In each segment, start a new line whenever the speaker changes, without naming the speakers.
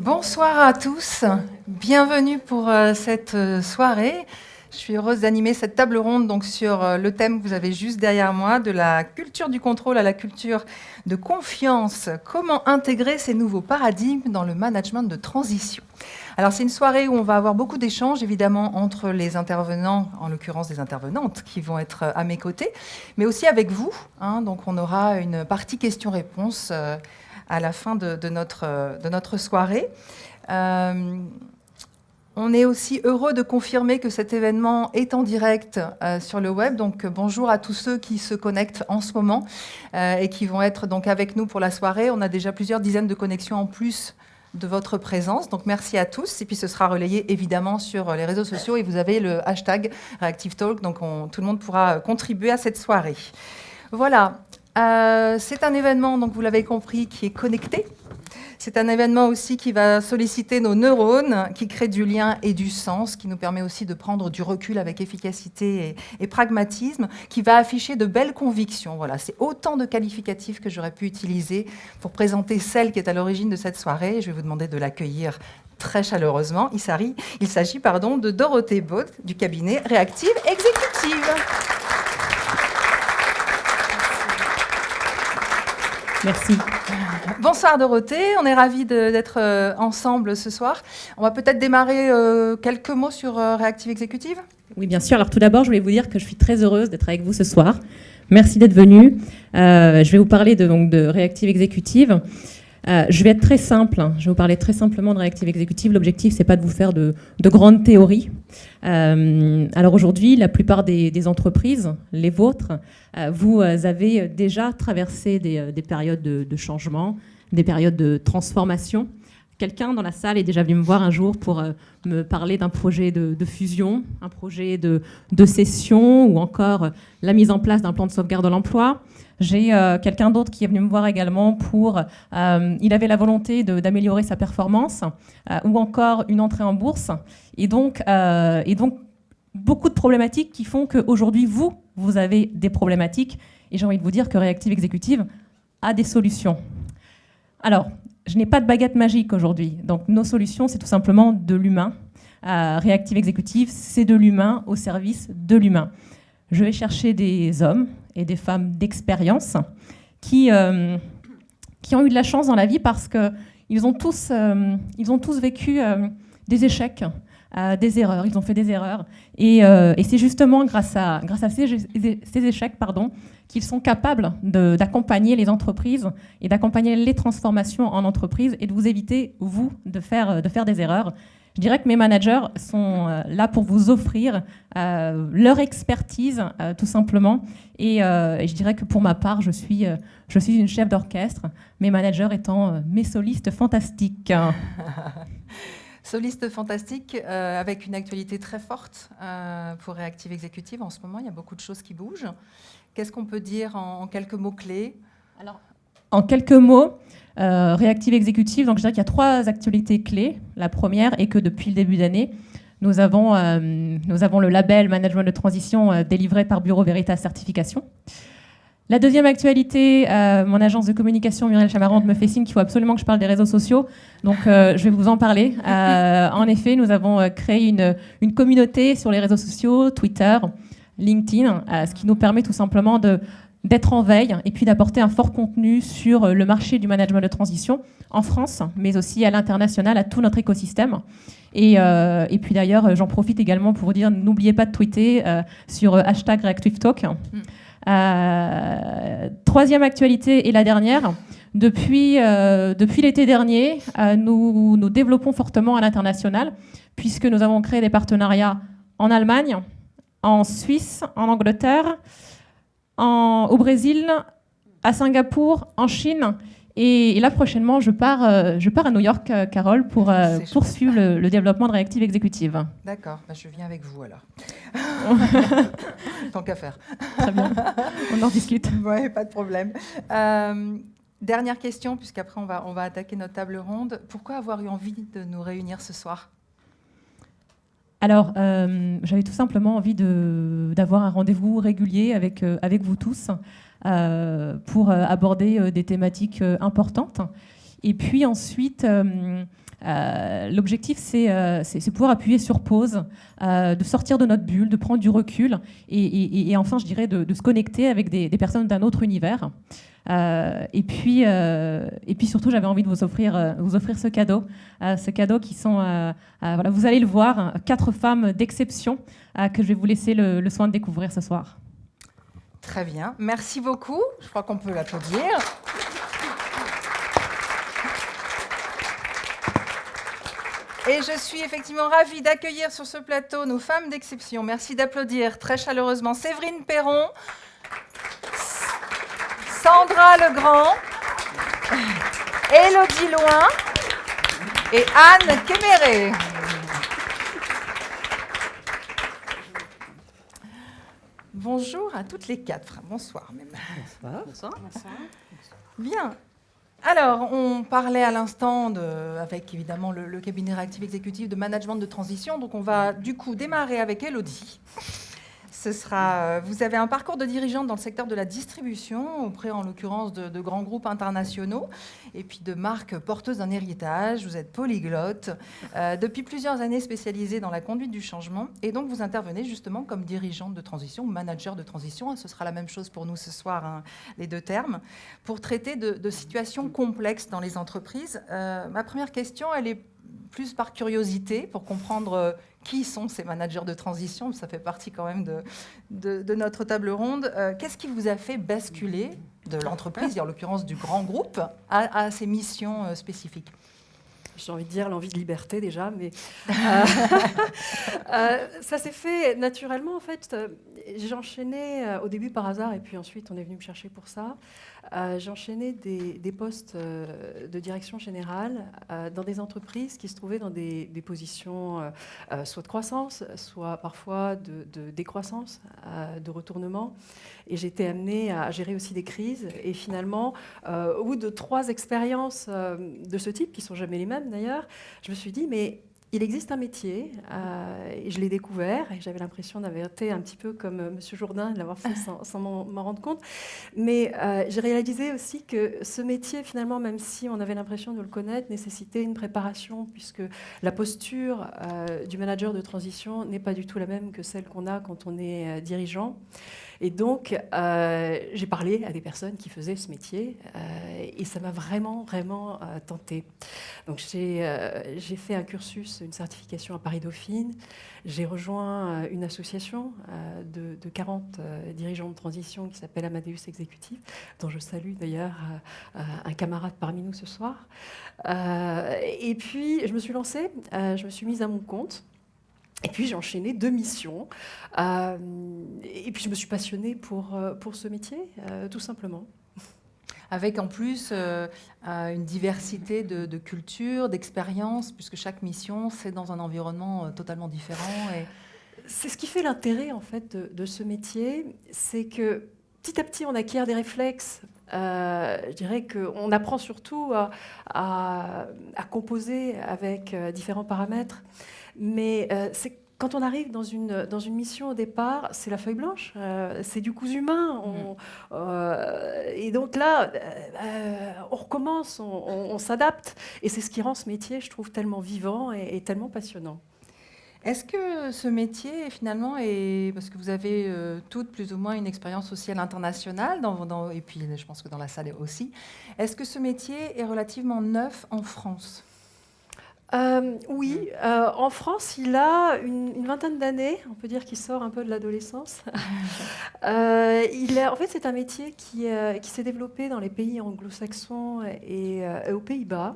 Bonsoir à tous, bienvenue pour cette soirée. Je suis heureuse d'animer cette table ronde donc, sur le thème que vous avez juste derrière moi, de la culture du contrôle à la culture de confiance. Comment intégrer ces nouveaux paradigmes dans le management de transition? Alors c'est une soirée où on va avoir beaucoup d'échanges évidemment entre les intervenants, en l'occurrence des intervenantes qui vont être à mes côtés, mais aussi avec vous. Donc on aura une partie questions-réponses à la fin de notre soirée. On est aussi heureux de confirmer que cet événement est en direct sur le web. Donc bonjour à tous ceux qui se connectent en ce moment et qui vont être donc avec nous pour la soirée. On a déjà plusieurs dizaines de connexions en plus de votre présence. Donc merci à tous. Et puis ce sera relayé évidemment sur les réseaux sociaux et vous avez le hashtag ReactiveTalk. Donc tout le monde pourra contribuer à cette soirée. Voilà. C'est un événement, donc vous l'avez compris, qui est connecté. C'est un événement aussi qui va solliciter nos neurones, qui crée du lien et du sens, qui nous permet aussi de prendre du recul avec efficacité et pragmatisme, qui va afficher de belles convictions. Voilà, c'est autant de qualificatifs que j'aurais pu utiliser pour présenter celle qui est à l'origine de cette soirée. Je vais vous demander de l'accueillir très chaleureusement. Il s'agit de Dorothée Baud du cabinet Reactive Executive.
Merci.
Bonsoir Dorothée, on est ravis d'être ensemble ce soir. On va peut-être démarrer quelques mots sur Reactive Executive.
Oui, bien sûr. Alors tout d'abord, je voulais vous dire que je suis très heureuse d'être avec vous ce soir. Merci d'être venus. Je vais vous parler de Reactive Executive. Je vais être très simple. Je vais vous parler très simplement de Reactive Executive. L'objectif, c'est pas de vous faire de grandes théories. Alors aujourd'hui, la plupart des entreprises, les vôtres, vous avez déjà traversé des périodes de changement, des périodes de transformation. Quelqu'un dans la salle est déjà venu me voir un jour pour me parler d'un projet de fusion, un projet de cession ou encore la mise en place d'un plan de sauvegarde de l'emploi. J'ai quelqu'un d'autre qui est venu me voir également pour... il avait la volonté d'améliorer sa performance ou encore une entrée en bourse. Et donc beaucoup de problématiques qui font qu'aujourd'hui, vous avez des problématiques. Et j'ai envie de vous dire que Reactive Executive a des solutions. Alors, je n'ai pas de baguette magique aujourd'hui. Donc, nos solutions, c'est tout simplement de l'humain. Reactive Executive, c'est de l'humain au service de l'humain. Je vais chercher des hommes et des femmes d'expérience qui ont eu de la chance dans la vie parce qu'ils ont tous vécu des échecs, des erreurs. Ils ont fait des erreurs. Et c'est justement grâce à ces échecs qu'ils sont capables d'accompagner les entreprises et d'accompagner les transformations en entreprise et de vous éviter, vous, de faire des erreurs. Je dirais que mes managers sont là pour vous offrir leur expertise, tout simplement. Et je dirais que pour ma part, je suis une chef d'orchestre, mes managers étant mes solistes fantastiques.
Soliste fantastique, avec une actualité très forte pour Reactive Executive. En ce moment, il y a beaucoup de choses qui bougent. Qu'est-ce qu'on peut dire en quelques mots-clés? Alors,
en quelques mots, Reactive Executive, donc je dirais qu'il y a 3 actualités clés. La première est que depuis le début d'année, nous avons le label Management de Transition délivré par Bureau Veritas Certification. La deuxième actualité, mon agence de communication, Muriel Chamarante, me fait signe qu'il faut absolument que je parle des réseaux sociaux. Donc, je vais vous en parler. En effet, nous avons créé une communauté sur les réseaux sociaux, Twitter, LinkedIn, ce qui nous permet tout simplement d'être en veille et puis d'apporter un fort contenu sur le marché du management de transition en France, mais aussi à l'international, à tout notre écosystème. Et puis d'ailleurs, j'en profite également pour vous dire, n'oubliez pas de tweeter sur #ReactiveTalk. Troisième actualité et la dernière, depuis l'été dernier, nous développons fortement à l'international puisque nous avons créé des partenariats en Allemagne, en Suisse, en Angleterre, au Brésil, à Singapour, en Chine. Et là, prochainement, je pars à New York, Carole, pour poursuivre le développement de Reactive Executive.
D'accord, je viens avec vous alors. Tant qu'à faire.
Très bien, on en discute.
Oui, pas de problème. Dernière question, puisqu'après on va attaquer notre table ronde. Pourquoi avoir eu envie de nous réunir ce soir?
Alors, j'avais tout simplement envie d'avoir un rendez-vous régulier avec vous tous pour aborder des thématiques importantes. Et puis ensuite, l'objectif, c'est pouvoir appuyer sur pause, de sortir de notre bulle, de prendre du recul, et enfin, je dirais, de se connecter avec des personnes d'un autre univers. Et puis surtout, j'avais envie de vous offrir ce cadeau qui sont, voilà, vous allez le voir, 4 femmes d'exception que je vais vous laisser le soin de découvrir ce soir.
Très bien, merci beaucoup. Je crois qu'on peut l'applaudir. Et je suis effectivement ravie d'accueillir sur ce plateau nos femmes d'exception. Merci d'applaudir très chaleureusement Séverine Perron, Sandra Legrand, Élodie Loin et Anne Kéméré. Bonjour à toutes les 4. Bonsoir même.
Bonsoir.
Bien. Alors, on parlait à l'instant, avec évidemment le cabinet Réactive Exécutif, de management de transition. Donc, on va du coup démarrer avec Élodie. Vous avez un parcours de dirigeante dans le secteur de la distribution, auprès en l'occurrence de grands groupes internationaux, et puis de marques porteuses d'un héritage. Vous êtes polyglotte, depuis plusieurs années spécialisée dans la conduite du changement, et donc vous intervenez justement comme dirigeante de transition, manager de transition, ce sera la même chose pour nous ce soir, hein, les 2 termes, pour traiter de situations complexes dans les entreprises. Ma première question, elle est plus par curiosité, pour comprendre qui sont ces managers de transition. Ça fait partie quand même de notre table ronde. Qu'est-ce qui vous a fait basculer de l'entreprise, et en l'occurrence du grand groupe, à ces missions spécifiques ?
J'ai envie de dire l'envie de liberté déjà, mais ça s'est fait naturellement en fait. J'ai enchaîné au début par hasard et puis ensuite on est venu me chercher pour ça. J'ai enchaîné des postes de direction générale dans des entreprises qui se trouvaient dans des positions soit de croissance, soit parfois de décroissance, de retournement. Et j'ai été amenée à gérer aussi des crises. Et finalement, au bout de 3 expériences de ce type, qui ne sont jamais les mêmes d'ailleurs, je me suis dit, mais il existe un métier, et je l'ai découvert, et j'avais l'impression d'avoir été un petit peu comme M. Jourdain, de l'avoir fait sans m'en rendre compte. Mais j'ai réalisé aussi que ce métier, finalement, même si on avait l'impression de le connaître, nécessitait une préparation, puisque la posture du manager de transition n'est pas du tout la même que celle qu'on a quand on est dirigeant. Et donc, j'ai parlé à des personnes qui faisaient ce métier, et ça m'a vraiment tentée. Donc, j'ai fait un cursus, une certification à Paris-Dauphine. J'ai rejoint une association de 40 dirigeants de transition qui s'appelle Amadeus Exécutif, dont je salue d'ailleurs un camarade parmi nous ce soir. Et puis, je me suis lancée, je me suis mise à mon compte. Et puis j'ai enchaîné 2 missions. Et puis je me suis passionnée pour ce métier, tout simplement.
Avec en plus une diversité de cultures, d'expériences, puisque chaque mission, c'est dans un environnement totalement différent. Et...
C'est ce qui fait l'intérêt en fait de ce métier, c'est que petit à petit on acquiert des réflexes. Je dirais qu'on apprend surtout à composer avec différents paramètres. Mais c'est quand on arrive dans une mission au départ, c'est la feuille blanche, c'est du cousu humain. Et donc là, on recommence, on s'adapte. Et c'est ce qui rend ce métier, je trouve, tellement vivant et tellement passionnant.
Est-ce que ce métier, finalement, parce que vous avez toutes plus ou moins une expérience sociale internationale, et puis je pense que dans la salle aussi, est-ce que ce métier est relativement neuf en France ?
Oui, en France, il a une vingtaine d'années. On peut dire qu'il sort un peu de l'adolescence. En fait, c'est un métier qui s'est développé dans les pays anglo-saxons et aux Pays-Bas.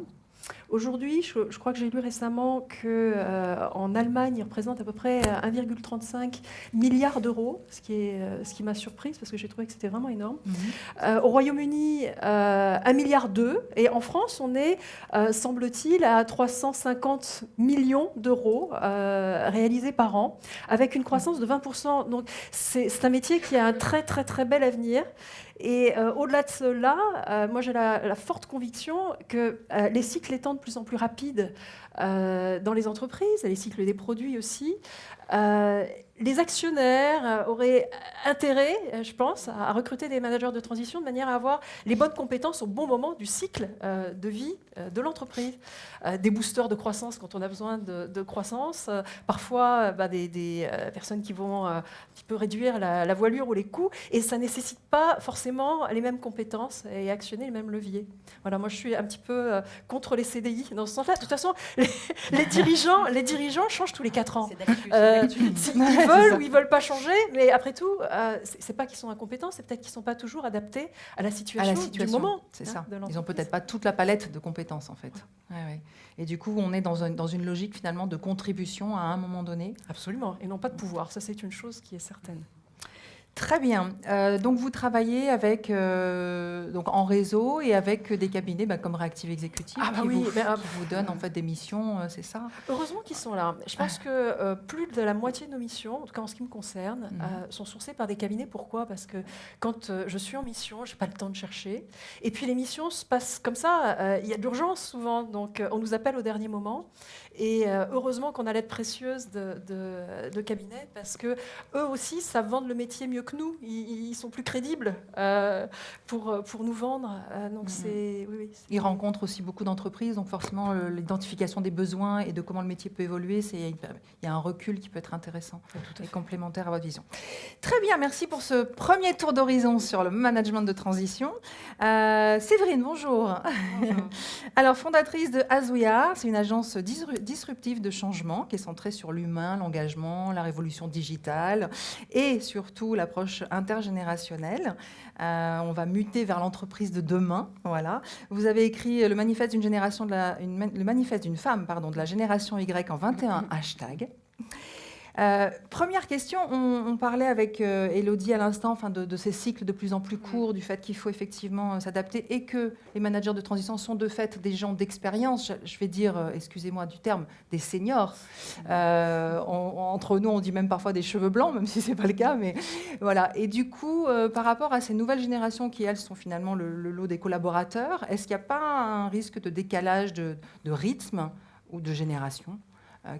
Aujourd'hui, je crois que j'ai lu récemment qu'en Allemagne, il représente à peu près 1,35 milliard d'euros, ce qui m'a surprise parce que j'ai trouvé que c'était vraiment énorme. Au Royaume-Uni, 1,2 milliard. Et en France, on est, semble-t-il, à 350 millions d'euros réalisés par an, avec une croissance de 20%. Donc, c'est un métier qui a un très, très, très bel avenir. Et au-delà de cela, moi j'ai la forte conviction que les cycles étant de plus en plus rapides dans les entreprises, les cycles des produits aussi, les actionnaires auraient intérêt, je pense, à recruter des managers de transition de manière à avoir les bonnes compétences au bon moment du cycle de vie de l'entreprise. Des boosters de croissance quand on a besoin de croissance, parfois des personnes qui vont un petit peu réduire la voilure ou les coûts, et ça ne nécessite pas forcément les mêmes compétences et actionner les mêmes leviers. Voilà, moi je suis un petit peu contre les CDI dans ce sens-là. De toute façon, les dirigeants changent tous les 4 ans. S'ils veulent ou ils veulent pas changer, mais après tout, c'est pas qu'ils sont incompétents, c'est peut-être qu'ils sont pas toujours adaptés à la situation du moment.
C'est ça. Ils ont peut-être pas toute la palette de compétences en fait. Ouais. Ouais. Et du coup, on est dans une logique finalement de contribution à un moment donné.
Absolument, et non pas de pouvoir. Ça, c'est une chose qui est certaine.
Très bien. Donc, vous travaillez avec, donc en réseau et avec des cabinets comme Reactive Executive qui vous donnent en fait des missions, c'est ça?
Heureusement qu'ils sont là. Je pense que plus de la moitié de nos missions, en tout cas en ce qui me concerne, sont sourcées par des cabinets. Pourquoi? Parce que quand je suis en mission, je n'ai pas le temps de chercher. Et puis les missions se passent comme ça. Il y a de l'urgence souvent, donc on nous appelle au dernier moment. Et heureusement qu'on a l'aide précieuse de cabinets, parce que eux aussi savent vendre le métier mieux que nous. Ils sont plus crédibles pour nous vendre. Donc
Ils rencontrent aussi beaucoup d'entreprises, donc forcément l'identification des besoins et de comment le métier peut évoluer, il y a un recul qui peut être intéressant et complémentaire à votre vision. Très bien, merci pour ce premier tour d'horizon sur le management de transition. Séverine, bonjour. Bonjour. Alors, fondatrice de As-We-Are, c'est une agence disruptive de changement qui est centrée sur l'humain, l'engagement, la révolution digitale et surtout l'approche intergénérationnelle. On va muter vers l'entreprise de demain. Voilà. Vous avez écrit le manifeste d'une femme de la génération Y en 21 hashtags. Première question, on parlait avec Élodie à l'instant de ces cycles de plus en plus courts, du fait qu'il faut effectivement s'adapter et que les managers de transition sont de fait des gens d'expérience, je vais dire, excusez-moi du terme, des seniors. Entre nous, on dit même parfois des cheveux blancs, même si ce n'est pas le cas. Mais voilà. Et du coup, par rapport à ces nouvelles générations qui, elles, sont finalement le lot des collaborateurs, est-ce qu'il n'y a pas un risque de décalage de rythme ou de génération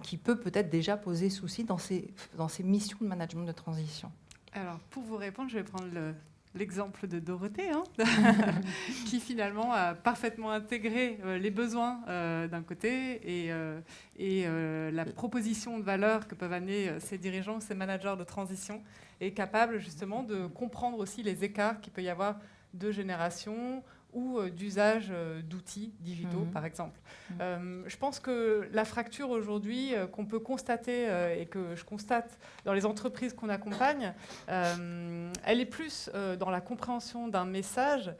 qui peut-être déjà poser souci dans ces missions de management de transition?
Alors, pour vous répondre, je vais prendre l'exemple de Dorothée, qui finalement a parfaitement intégré les besoins d'un côté et la proposition de valeur que peuvent amener ces dirigeants, ces managers de transition, est capable justement de comprendre aussi les écarts qu'il peut y avoir de génération ou d'usage d'outils digitaux, par exemple. Je pense que la fracture aujourd'hui qu'on peut constater et que je constate dans les entreprises qu'on accompagne, elle est plus dans la compréhension d'un message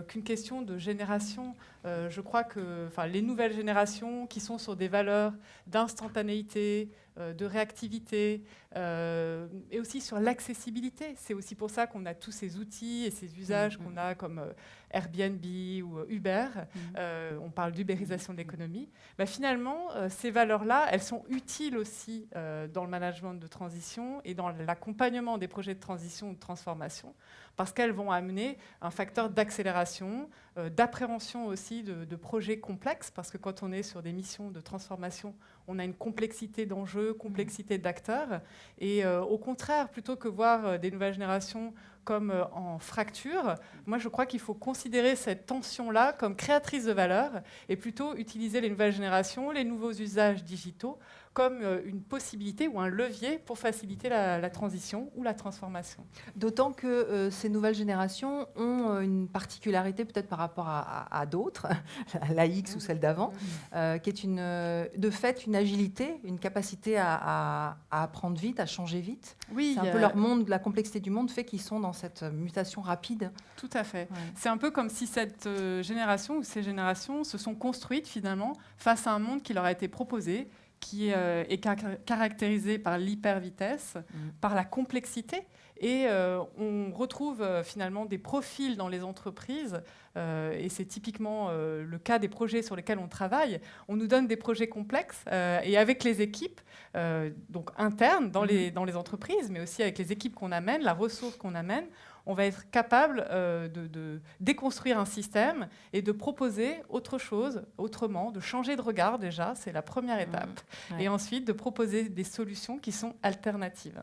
qu'une question de génération. Je crois que les nouvelles générations qui sont sur des valeurs d'instantanéité, de réactivité et aussi sur l'accessibilité. C'est aussi pour ça qu'on a tous ces outils et ces usages qu'on a comme Airbnb ou Uber. On parle d'ubérisation de l'économie. Finalement, ces valeurs-là, elles sont utiles aussi dans le management de transition et dans l'accompagnement des projets de transition ou de transformation, parce qu'elles vont amener un facteur d'accélération, d'appréhension aussi de projets complexes, parce que quand on est sur des missions de transformation, on a une complexité d'enjeux, complexité d'acteurs. Et au contraire, plutôt que voir des nouvelles générations comme en fracture, moi je crois qu'il faut considérer cette tension-là comme créatrice de valeur et plutôt utiliser les nouvelles générations, les nouveaux usages digitaux comme une possibilité ou un levier pour faciliter la transition ou la transformation.
D'autant que ces nouvelles générations ont une particularité peut-être par rapport à d'autres, la X ou celle d'avant, qui est de fait une agilité, une capacité à apprendre vite, à changer vite.
Oui,
c'est un peu leur monde, la complexité du monde fait qu'ils sont dans cette mutation rapide.
Tout à fait. Ouais. C'est un peu comme si cette génération ou ces générations se sont construites finalement face à un monde qui leur a été proposé, qui est caractérisé par l'hypervitesse, par la complexité. Et on retrouve finalement des profils dans les entreprises, et c'est typiquement le cas des projets sur lesquels on travaille. On nous donne des projets complexes, et avec les équipes donc internes dans les entreprises, mais aussi avec les équipes qu'on amène, la ressource qu'on amène, on va être capable de déconstruire un système et de proposer autre chose, autrement, de changer de regard déjà, c'est la première étape. Ouais. Et ensuite de proposer des solutions qui sont alternatives.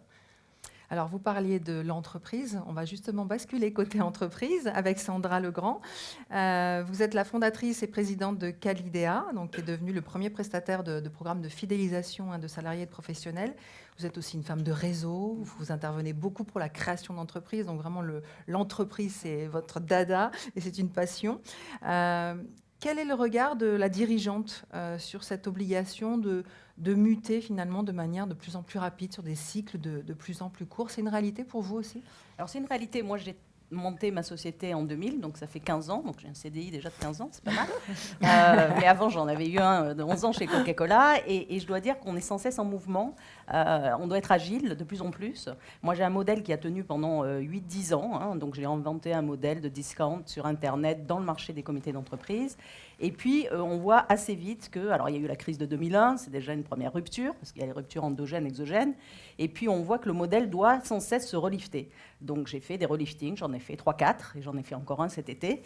Alors, vous parliez de l'entreprise. On va justement basculer côté entreprise avec Sandra Legrand. Vous êtes la fondatrice et présidente de Calidea, donc, qui est devenue le premier prestataire de programme de fidélisation de salariés et de professionnels. Vous êtes aussi une femme de réseau. Vous intervenez beaucoup pour la création d'entreprises. Donc, vraiment, l'entreprise, c'est votre dada et c'est une passion. Quel est le regard de la dirigeante sur cette obligation de muter finalement de manière de plus en plus rapide sur des cycles de plus en plus courts? C'est une réalité pour vous aussi?
Alors c'est une réalité. Moi, j'ai monté ma société en 2000, donc ça fait 15 ans. Donc j'ai un CDI déjà de 15 ans, c'est pas mal. Mais avant, j'en avais eu un de 11 ans chez Coca-Cola. Et je dois dire qu'on est sans cesse en mouvement. On doit être agile de plus en plus. Moi, j'ai un modèle qui a tenu pendant 8-10 ans. Hein, donc j'ai inventé un modèle de discount sur Internet dans le marché des comités d'entreprise. Et puis, on voit assez vite que... Alors, il y a eu la crise de 2001, c'est déjà une première rupture, parce qu'il y a les ruptures endogènes, exogènes. Et puis, on voit que le modèle doit sans cesse se relifter. Donc, j'ai fait des reliftings, j'en ai fait 3-4, et j'en ai fait encore un cet été,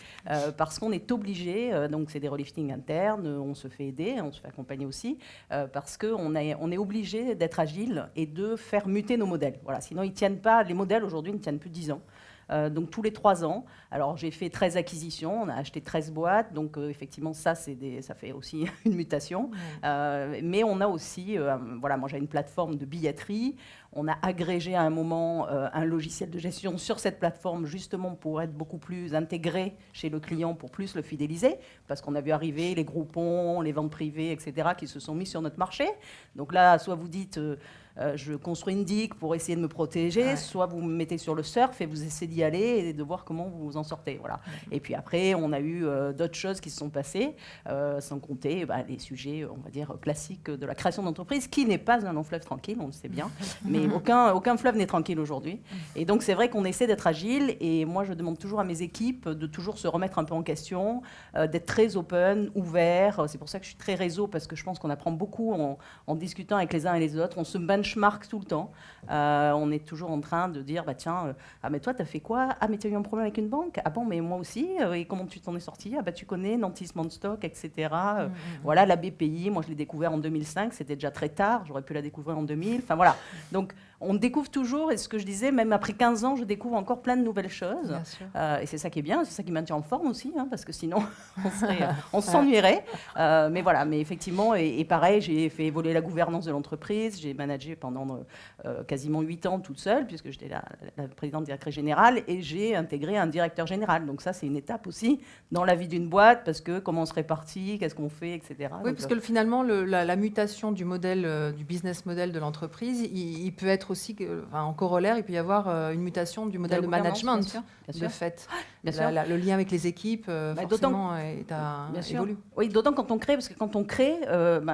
parce qu'on est obligé, donc c'est des reliftings internes, on se fait aider, on se fait accompagner aussi, parce qu'on est obligé d'être agile et de faire muter nos modèles. Voilà, sinon, ils tiennent pas, les modèles aujourd'hui ne tiennent plus 10 ans. Donc tous les 3 ans. Alors j'ai fait 13 acquisitions, on a acheté 13 boîtes, donc effectivement ça fait aussi une mutation. Mais on a aussi, voilà, moi j'ai une plateforme de billetterie, on a agrégé à un moment un logiciel de gestion sur cette plateforme justement pour être beaucoup plus intégré chez le client, pour plus le fidéliser, parce qu'on a vu arriver les groupons, les ventes privées, etc., qui se sont mis sur notre marché. Donc là, soit vous dites... je construis une digue pour essayer de me protéger, soit vous me mettez sur le surf et vous essayez d'y aller et de voir comment vous vous en sortez. Voilà. Et puis après, on a eu d'autres choses qui se sont passées, sans compter les sujets, on va dire, classiques de la création d'entreprise, qui n'est pas un long fleuve tranquille, on le sait bien, mais aucun fleuve n'est tranquille aujourd'hui. Et donc, c'est vrai qu'on essaie d'être agile, et moi, je demande toujours à mes équipes de toujours se remettre un peu en question, d'être très open, ouvert. C'est pour ça que je suis très réseau, parce que je pense qu'on apprend beaucoup en discutant avec les uns et les autres. On se benchmark tout le temps. On est toujours en train de dire, tiens, mais toi, tu as fait quoi? Ah, mais tu as eu un problème avec une banque? Ah bon, mais moi aussi. Et comment tu t'en es sorti? Ah, tu connais Nantis Stock, etc. Voilà, la BPI, moi, je l'ai découvert en 2005. C'était déjà très tard. J'aurais pu la découvrir en 2000. Enfin, voilà. Donc, on découvre toujours, et ce que je disais, même après 15 ans, je découvre encore plein de nouvelles choses. Et c'est ça qui est bien, c'est ça qui maintient en forme aussi, parce que sinon, on s'ennuierait. Mais voilà, mais effectivement, et pareil, j'ai fait évoluer la gouvernance de l'entreprise. J'ai managé pendant quasiment 8 ans toute seule, puisque j'étais la présidente directrice générale, et j'ai intégré un directeur général. Donc ça, c'est une étape aussi dans la vie d'une boîte, parce que comment on se répartit, qu'est-ce qu'on fait, etc.
Oui, parce que finalement, la mutation du modèle, du business model de l'entreprise, il peut être aussi, en corollaire, il peut y avoir une mutation du modèle de management, de fait. Le lien avec les équipes, forcément, évolue.
Oui, d'autant quand on crée, parce que quand on crée,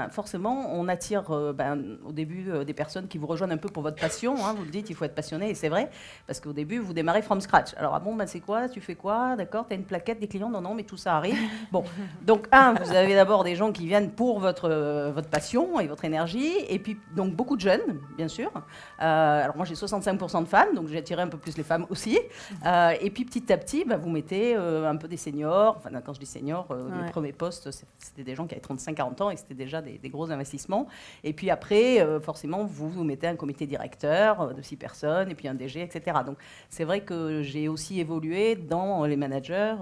forcément, on attire au début des personnes qui vous rejoignent un peu pour votre passion. Vous le dites, il faut être passionné, et c'est vrai, parce qu'au début, vous démarrez from scratch. Alors, c'est quoi? Tu fais quoi? D'accord, tu as une plaquette, des clients? Non, mais tout ça arrive. Bon, donc, vous avez d'abord des gens qui viennent pour votre passion et votre énergie, et puis, donc, beaucoup de jeunes, bien sûr. Alors moi j'ai 65% de femmes, donc j'ai attiré un peu plus les femmes aussi. Et puis petit à petit, vous mettez un peu des seniors. Enfin, quand je dis seniors, les premiers postes, c'était des gens qui avaient 35-40 ans et c'était déjà des gros investissements. Et puis après, forcément, vous mettez un comité directeur de 6 personnes et puis un DG, etc. Donc c'est vrai que j'ai aussi évolué dans les managers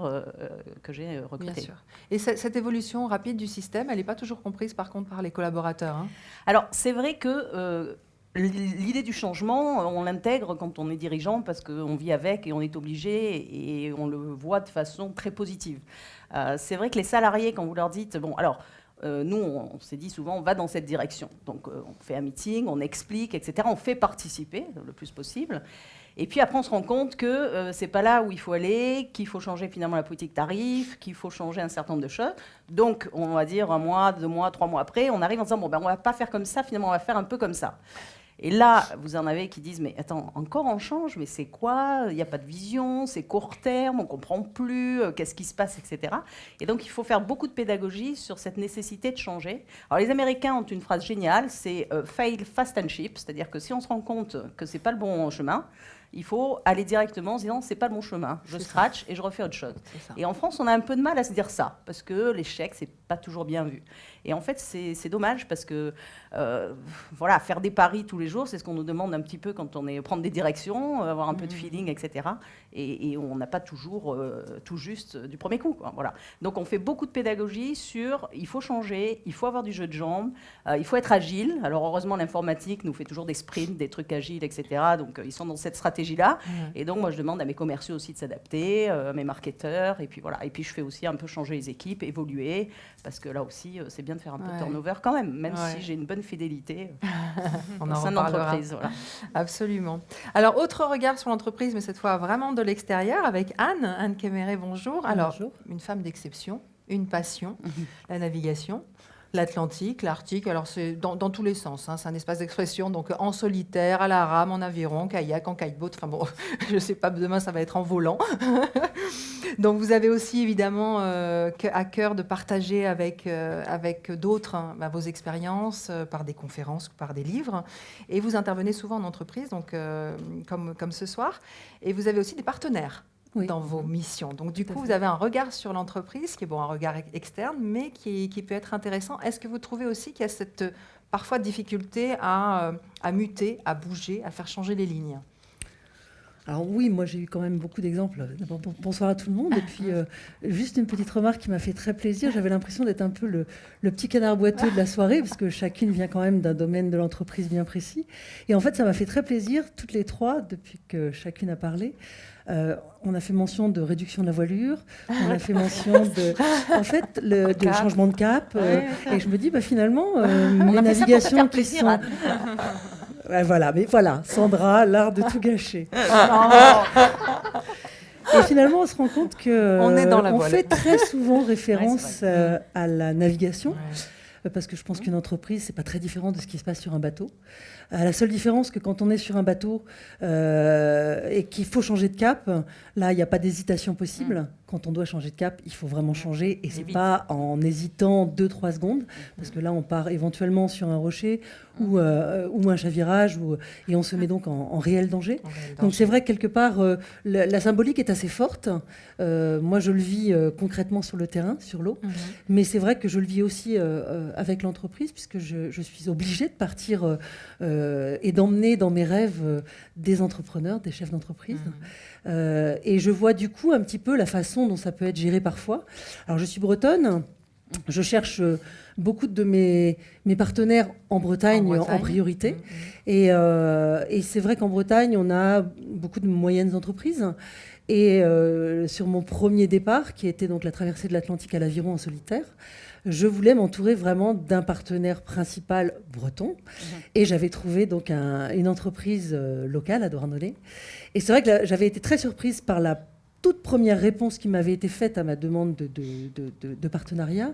que j'ai recrutés.
Bien sûr. Et cette évolution rapide du système, elle n'est pas toujours comprise par contre par les collaborateurs.
Alors c'est vrai que... l'idée du changement, on l'intègre quand on est dirigeant parce qu'on vit avec et on est obligé et on le voit de façon très positive. C'est vrai que les salariés, quand vous leur dites, nous, on s'est dit souvent, on va dans cette direction. Donc, on fait un meeting, on explique, etc. On fait participer le plus possible. Et puis après, on se rend compte que c'est pas là où il faut aller, qu'il faut changer finalement la politique tarif, qu'il faut changer un certain nombre de choses. Donc, on va dire 1 mois, 2 mois, 3 mois après, on arrive en disant, on va pas faire comme ça, finalement, on va faire un peu comme ça. Et là, vous en avez qui disent, mais attends, encore on change, mais c'est quoi? Il n'y a pas de vision, c'est court terme, on ne comprend plus, qu'est-ce qui se passe, etc. Et donc, il faut faire beaucoup de pédagogie sur cette nécessité de changer. Alors, les Américains ont une phrase géniale, c'est « fail fast and cheap », c'est-à-dire que si on se rend compte que ce n'est pas le bon chemin, Il faut aller directement en se disant c'est pas le bon chemin. Je scratch et je refais autre chose. Et en France, on a un peu de mal à se dire ça parce que l'échec, c'est pas toujours bien vu. Et en fait, c'est dommage parce que voilà, faire des paris tous les jours, c'est ce qu'on nous demande un petit peu quand on est prendre des directions, avoir un peu de feeling, etc. Et on n'a pas toujours tout juste du premier coup, quoi. Voilà. Donc on fait beaucoup de pédagogie sur il faut changer, il faut avoir du jeu de jambes, il faut être agile. Alors heureusement, l'informatique nous fait toujours des sprints, des trucs agiles, etc. Donc ils sont dans cette stratégie-là. Et donc moi, je demande à mes commerciaux aussi de s'adapter, à mes marketeurs. Et puis voilà. Et puis je fais aussi un peu changer les équipes, évoluer, parce que là aussi, c'est bien de faire un peu de turnover quand même si j'ai une bonne fidélité
On
au sein de l'entreprise. Voilà.
Absolument. Alors, autre regard sur l'entreprise, mais cette fois vraiment de l'extérieur, avec Anne Kéméré, bonjour. Alors,
Bonjour.
une femme d'exception, une passion, la navigation. L'Atlantique, l'Arctique, alors c'est dans tous les sens, hein, c'est un espace d'expression, donc en solitaire, à la rame, en aviron, en kayak, en kiteboat, enfin bon, je ne sais pas, demain ça va être en volant. Donc vous avez aussi évidemment à cœur de partager avec d'autres vos expériences par des conférences, par des livres, et vous intervenez souvent en entreprise, donc, comme ce soir, et vous avez aussi des partenaires.
Oui.
Dans vos missions. Donc, du
Tout à
coup,
fait.
vous avez un regard sur l'entreprise qui est un regard externe, mais qui peut être intéressant. Est-ce que vous trouvez aussi qu'il y a cette parfois difficulté à muter, à bouger, à faire changer les lignes?
Alors oui, moi j'ai eu quand même beaucoup d'exemples. D'abord, bonsoir à tout le monde. Et puis juste une petite remarque qui m'a fait très plaisir. J'avais l'impression d'être un peu le petit canard boiteux de la soirée, parce que chacune vient quand même d'un domaine de l'entreprise bien précis. Et en fait, ça m'a fait très plaisir, toutes les trois, depuis que chacune a parlé. On a fait mention de réduction de la voilure, on a fait mention de changement de cap. Et je me dis, finalement,
On
les
a fait ça pour te
navigations
faire
qui
plaisir,
sont...
Anne.
Ouais, voilà, Sandra, l'art de tout gâcher. Et finalement, on se rend compte que
On est dans la
on
voile.
fait très souvent référence
Ouais,
à la navigation, parce que je pense qu'une entreprise, c'est pas très différent de ce qui se passe sur un bateau. La seule différence, que quand on est sur un bateau et qu'il faut changer de cap, là, il n'y a pas d'hésitation possible. Quand on doit changer de cap, il faut vraiment changer, et c'est pas en hésitant 2-3 secondes, parce que là, on part éventuellement sur un rocher ou un chavirage, et on se met donc en réel danger. Donc c'est vrai que quelque part, la symbolique est assez forte. Moi, je le vis concrètement sur le terrain, sur l'eau, mais c'est vrai que je le vis aussi avec l'entreprise, puisque je suis obligée de partir et d'emmener dans mes rêves des entrepreneurs, des chefs d'entreprise. Et je vois du coup un petit peu la façon dont ça peut être géré parfois. Alors je suis bretonne, je cherche beaucoup de mes partenaires en Bretagne en priorité. Et c'est vrai qu'en Bretagne, on a beaucoup de moyennes entreprises. Et sur mon premier départ, qui était donc la traversée de l'Atlantique à l'aviron en solitaire, je voulais m'entourer vraiment d'un partenaire principal breton. Et j'avais trouvé donc une entreprise locale à Douarnenez. Et c'est vrai que j'avais été très surprise par la toute première réponse qui m'avait été faite à ma demande de partenariat.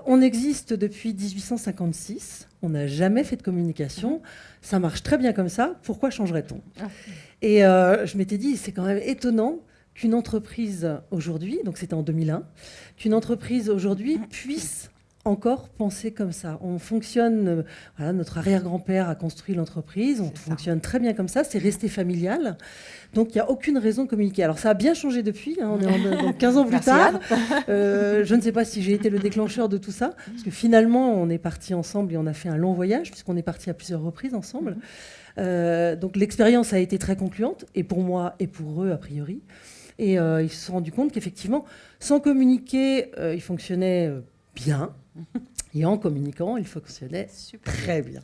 On existe depuis 1856. On n'a jamais fait de communication. Ça marche très bien comme ça. Pourquoi changerait-on ? Et je m'étais dit, c'est quand même étonnant qu'une entreprise aujourd'hui, donc c'était en 2001, qu'une entreprise aujourd'hui puisse encore penser comme ça. On fonctionne, notre arrière-grand-père a construit l'entreprise, on fonctionne très bien comme ça, c'est resté familial, donc il n'y a aucune raison de communiquer. Alors ça a bien changé depuis, on est donc 15 ans plus tard. Je ne sais pas si j'ai été le déclencheur de tout ça, parce que finalement on est partis ensemble et on a fait un long voyage, puisqu'on est partis à plusieurs reprises ensemble. Donc l'expérience a été très concluante, et pour moi et pour eux a priori. Et ils se sont rendus compte qu'effectivement, sans communiquer, ils fonctionnaient bien. Et en communiquant, il fonctionnait très bien.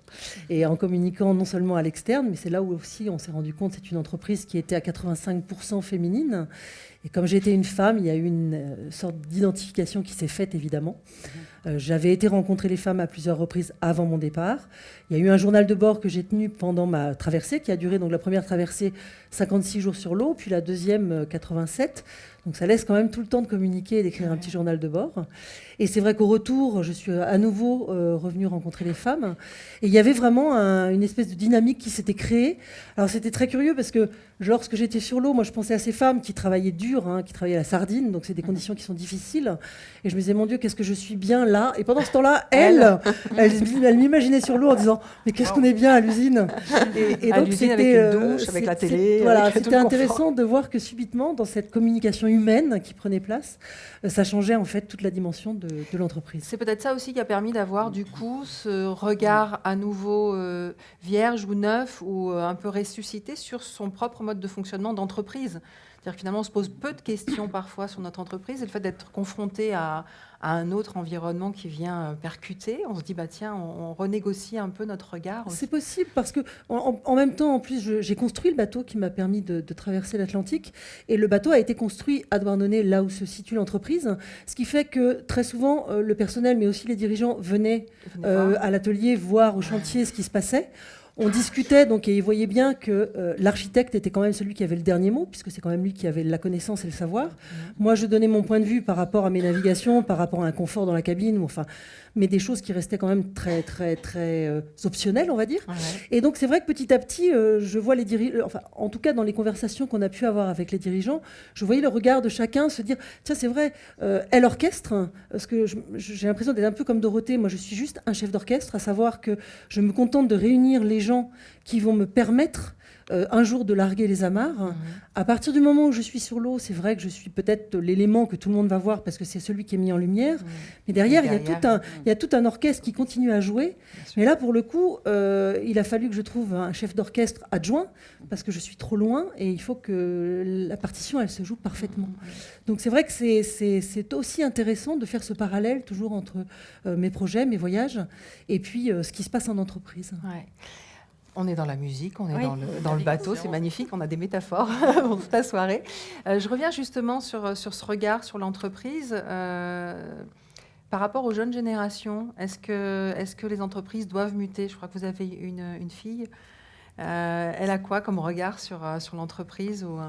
Et en communiquant non seulement à l'externe, mais c'est là où aussi on s'est rendu compte que c'est une entreprise qui était à 85% féminine. Et comme j'étais une femme, il y a eu une sorte d'identification qui s'est faite, évidemment. J'avais été rencontrer les femmes à plusieurs reprises avant mon départ. Il y a eu un journal de bord que j'ai tenu pendant ma traversée, qui a duré donc la première traversée 56 jours sur l'eau, puis la deuxième 87. Donc ça laisse quand même tout le temps de communiquer et d'écrire un petit journal de bord. Et c'est vrai qu'au retour, je suis à nouveau revenue rencontrer les femmes. Et il y avait vraiment une espèce de dynamique qui s'était créée. Alors c'était très curieux parce que lorsque j'étais sur l'eau, moi je pensais à ces femmes qui travaillaient dur, dur, hein, qui travaillait à la sardine, donc c'est des conditions qui sont difficiles. Et je me disais, mon Dieu, qu'est-ce que je suis bien là. Et pendant ce temps-là, elle m'imaginait sur l'eau en disant, mais qu'est-ce qu'on est bien à l'usine. Et
À
donc
l'usine, avec une douche, avec la télé.
Voilà,
avec tout
c'était
le confort.
intéressant de voir que subitement, dans cette communication humaine qui prenait place, ça changeait en fait toute la dimension de l'entreprise.
C'est peut-être ça aussi qui a permis d'avoir du coup ce regard à nouveau vierge ou neuf ou un peu ressuscité sur son propre mode de fonctionnement d'entreprise. C'est-à-dire que finalement, on se pose peu de questions parfois sur notre entreprise et le fait d'être confronté à un autre environnement qui vient percuter, on se dit, bah tiens, on renégocie un peu notre regard.
C'est possible parce que en même temps, en plus, j'ai construit le bateau qui m'a permis de traverser l'Atlantique. Et le bateau a été construit à Douarnenez, là où se situe l'entreprise. Ce qui fait que très souvent, le personnel, mais aussi les dirigeants, venaient à l'atelier voir au chantier ce qui se passait. On discutait, donc, et ils voyaient bien que l'architecte était quand même celui qui avait le dernier mot, puisque c'est quand même lui qui avait la connaissance et le savoir. Moi, je donnais mon point de vue par rapport à mes navigations, par rapport à un confort dans la cabine, mais des choses qui restaient quand même très, très, très optionnelles, on va dire.
Ouais.
Et donc, c'est vrai que petit à petit, je vois les dirigeants, en tout cas, dans les conversations qu'on a pu avoir avec les dirigeants, je voyais le regard de chacun se dire, tiens, c'est vrai, elle orchestre, parce que j'ai l'impression d'être un peu comme Dorothée. Moi, je suis juste un chef d'orchestre, à savoir que je me contente de réunir les gens qui vont me permettre un jour de larguer les amarres. À partir du moment où je suis sur l'eau, c'est vrai que je suis peut-être l'élément que tout le monde va voir parce que c'est celui qui est mis en lumière. Mais derrière, il y a tout un orchestre qui continue à jouer. Mais là, pour le coup, il a fallu que je trouve un chef d'orchestre adjoint parce que je suis trop loin et il faut que la partition, elle se joue parfaitement. Donc c'est vrai que c'est aussi intéressant de faire ce parallèle toujours entre mes projets, mes voyages et puis ce qui se passe en entreprise.
Ouais. On est dans la musique, on est
Oui,
dans le bateau, c'est magnifique, on a des métaphores pour toute la soirée. Je reviens justement sur ce regard sur l'entreprise. Par rapport aux jeunes générations, est-ce que les entreprises doivent muter? Je crois que vous avez une fille. Elle a quoi comme regard sur l'entreprise ou,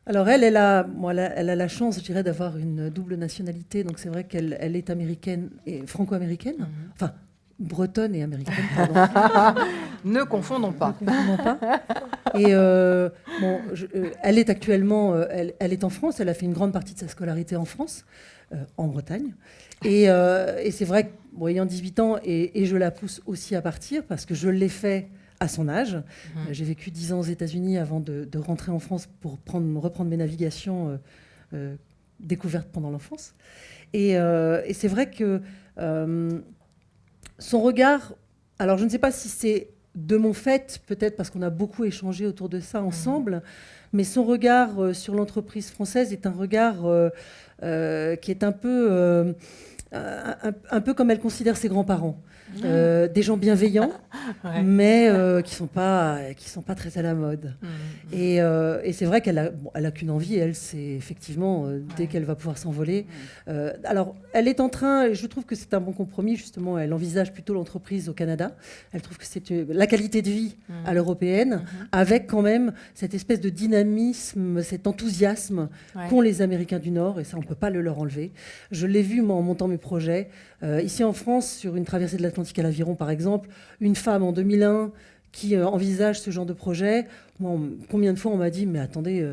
Alors elle a la chance, je dirais, d'avoir une double nationalité. Donc c'est vrai qu'elle est américaine et franco-américaine. Enfin, bretonne et américaine, pardon.
Ne confondons pas.
Ne confondons pas. Et elle est actuellement, elle est en France. Elle a fait une grande partie de sa scolarité en France, en Bretagne. Et c'est vrai que, ayant 18 ans, et je la pousse aussi à partir parce que je l'ai fait à son âge. J'ai vécu 10 ans aux États-Unis avant de rentrer en France pour reprendre mes navigations découvertes pendant l'enfance. Et c'est vrai que son regard, alors je ne sais pas si c'est de mon fait, peut-être parce qu'on a beaucoup échangé autour de ça ensemble, mais son regard sur l'entreprise française est un regard qui est un peu comme elle considère ses grands-parents. Des gens bienveillants, mais qui sont pas très à la mode. Et c'est vrai qu'elle a qu'une envie, elle, c'est effectivement dès qu'elle va pouvoir s'envoler. Alors, elle est en train, et je trouve que c'est un bon compromis, justement, elle envisage plutôt l'entreprise au Canada. Elle trouve que c'est la qualité de vie à l'européenne, avec quand même cette espèce de dynamisme, cet enthousiasme qu'ont les Américains du Nord, et ça, on ne peut pas le leur enlever. Je l'ai vu, moi, en montant mes projets. Ici en France, sur une traversée de l'Atlantique à l'Aviron, par exemple, une femme en 2001 qui envisage ce genre de projet. Moi, combien de fois on m'a dit, mais attendez,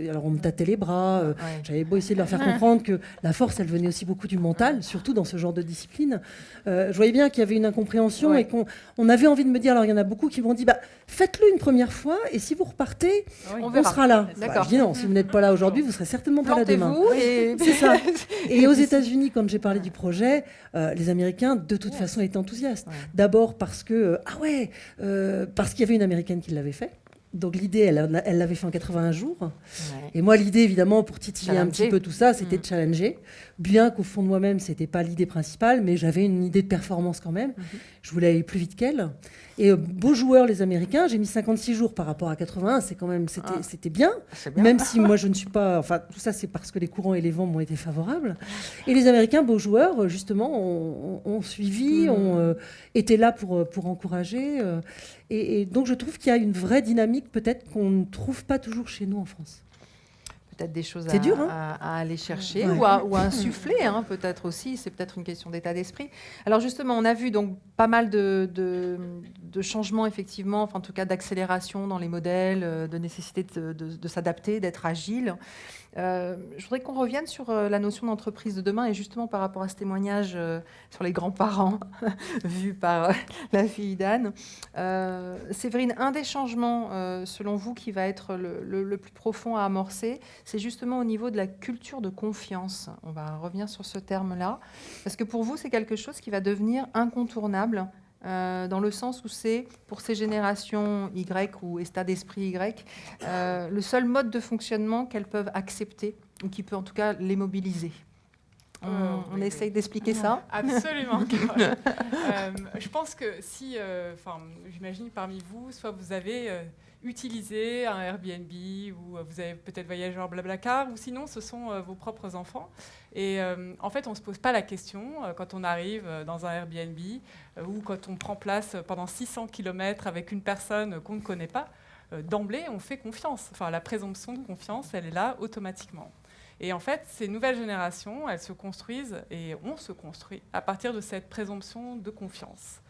alors on me tâtait les bras. J'avais beau essayer de leur faire comprendre que la force, elle venait aussi beaucoup du mental, surtout dans ce genre de discipline. Je voyais bien qu'il y avait une incompréhension et qu'on avait envie de me dire, alors il y en a beaucoup qui m'ont dit, faites-le une première fois et si vous repartez, on sera là. Je dis non, si vous n'êtes pas là aujourd'hui, vous serez certainement pas là demain. C'est ça. Et aux États-Unis, quand j'ai parlé du projet, les Américains, de toute façon, étaient enthousiastes. D'abord parce que, parce qu'il y avait une Américaine qui l'avait fait. Donc l'idée, elle l'avait fait en 81 jours. Et moi, l'idée, évidemment, pour titiller un petit peu tout ça, c'était de challenger. Bien qu'au fond de moi-même, ce n'était pas l'idée principale, mais j'avais une idée de performance quand même. Je voulais aller plus vite qu'elle. Et beaux joueurs, les Américains, j'ai mis 56 jours par rapport à 81. C'est quand même, c'était bien. Même si moi, je ne suis pas... Enfin, tout ça, c'est parce que les courants et les vents m'ont été favorables. Et les Américains, beaux joueurs, justement, ont suivi, ont été là pour encourager. Et donc, je trouve qu'il y a une vraie dynamique, peut-être, qu'on ne trouve pas toujours chez nous en France.
peut-être des choses
C'est dur, hein
à aller chercher
Ouais.
ou à insuffler, hein, peut-être aussi. C'est peut-être une question d'état d'esprit. Alors justement, on a vu donc pas mal de changements, effectivement, enfin, en tout cas d'accélération dans les modèles, de nécessité de s'adapter, d'être agile. Je voudrais qu'on revienne sur la notion d'entreprise de demain et justement par rapport à ce témoignage sur les grands-parents vu par la fille d'Anne. Séverine, un des changements, selon vous, qui va être le plus profond à amorcer, c'est justement au niveau de la culture de confiance. On va revenir sur ce terme-là, parce que pour vous, c'est quelque chose qui va devenir incontournable, dans le sens où c'est, pour ces générations Y ou état d'esprit Y, le seul mode de fonctionnement qu'elles peuvent accepter, ou qui peut en tout cas les mobiliser. On
Oui,
essaye
oui.
d'expliquer ça.
Absolument. Carole. Je pense que si, j'imagine parmi vous, soit vous avez utilisé un Airbnb ou vous avez peut-être voyagé en Blablacar, ou sinon ce sont vos propres enfants. Et en fait, on ne se pose pas la question quand on arrive dans un Airbnb ou quand on prend place pendant 600 km avec une personne qu'on ne connaît pas. D'emblée, on fait confiance. Enfin, la présomption de confiance, elle est là automatiquement. Et en fait, ces nouvelles générations, elles se construisent et on se construit à partir de cette présomption de confiance.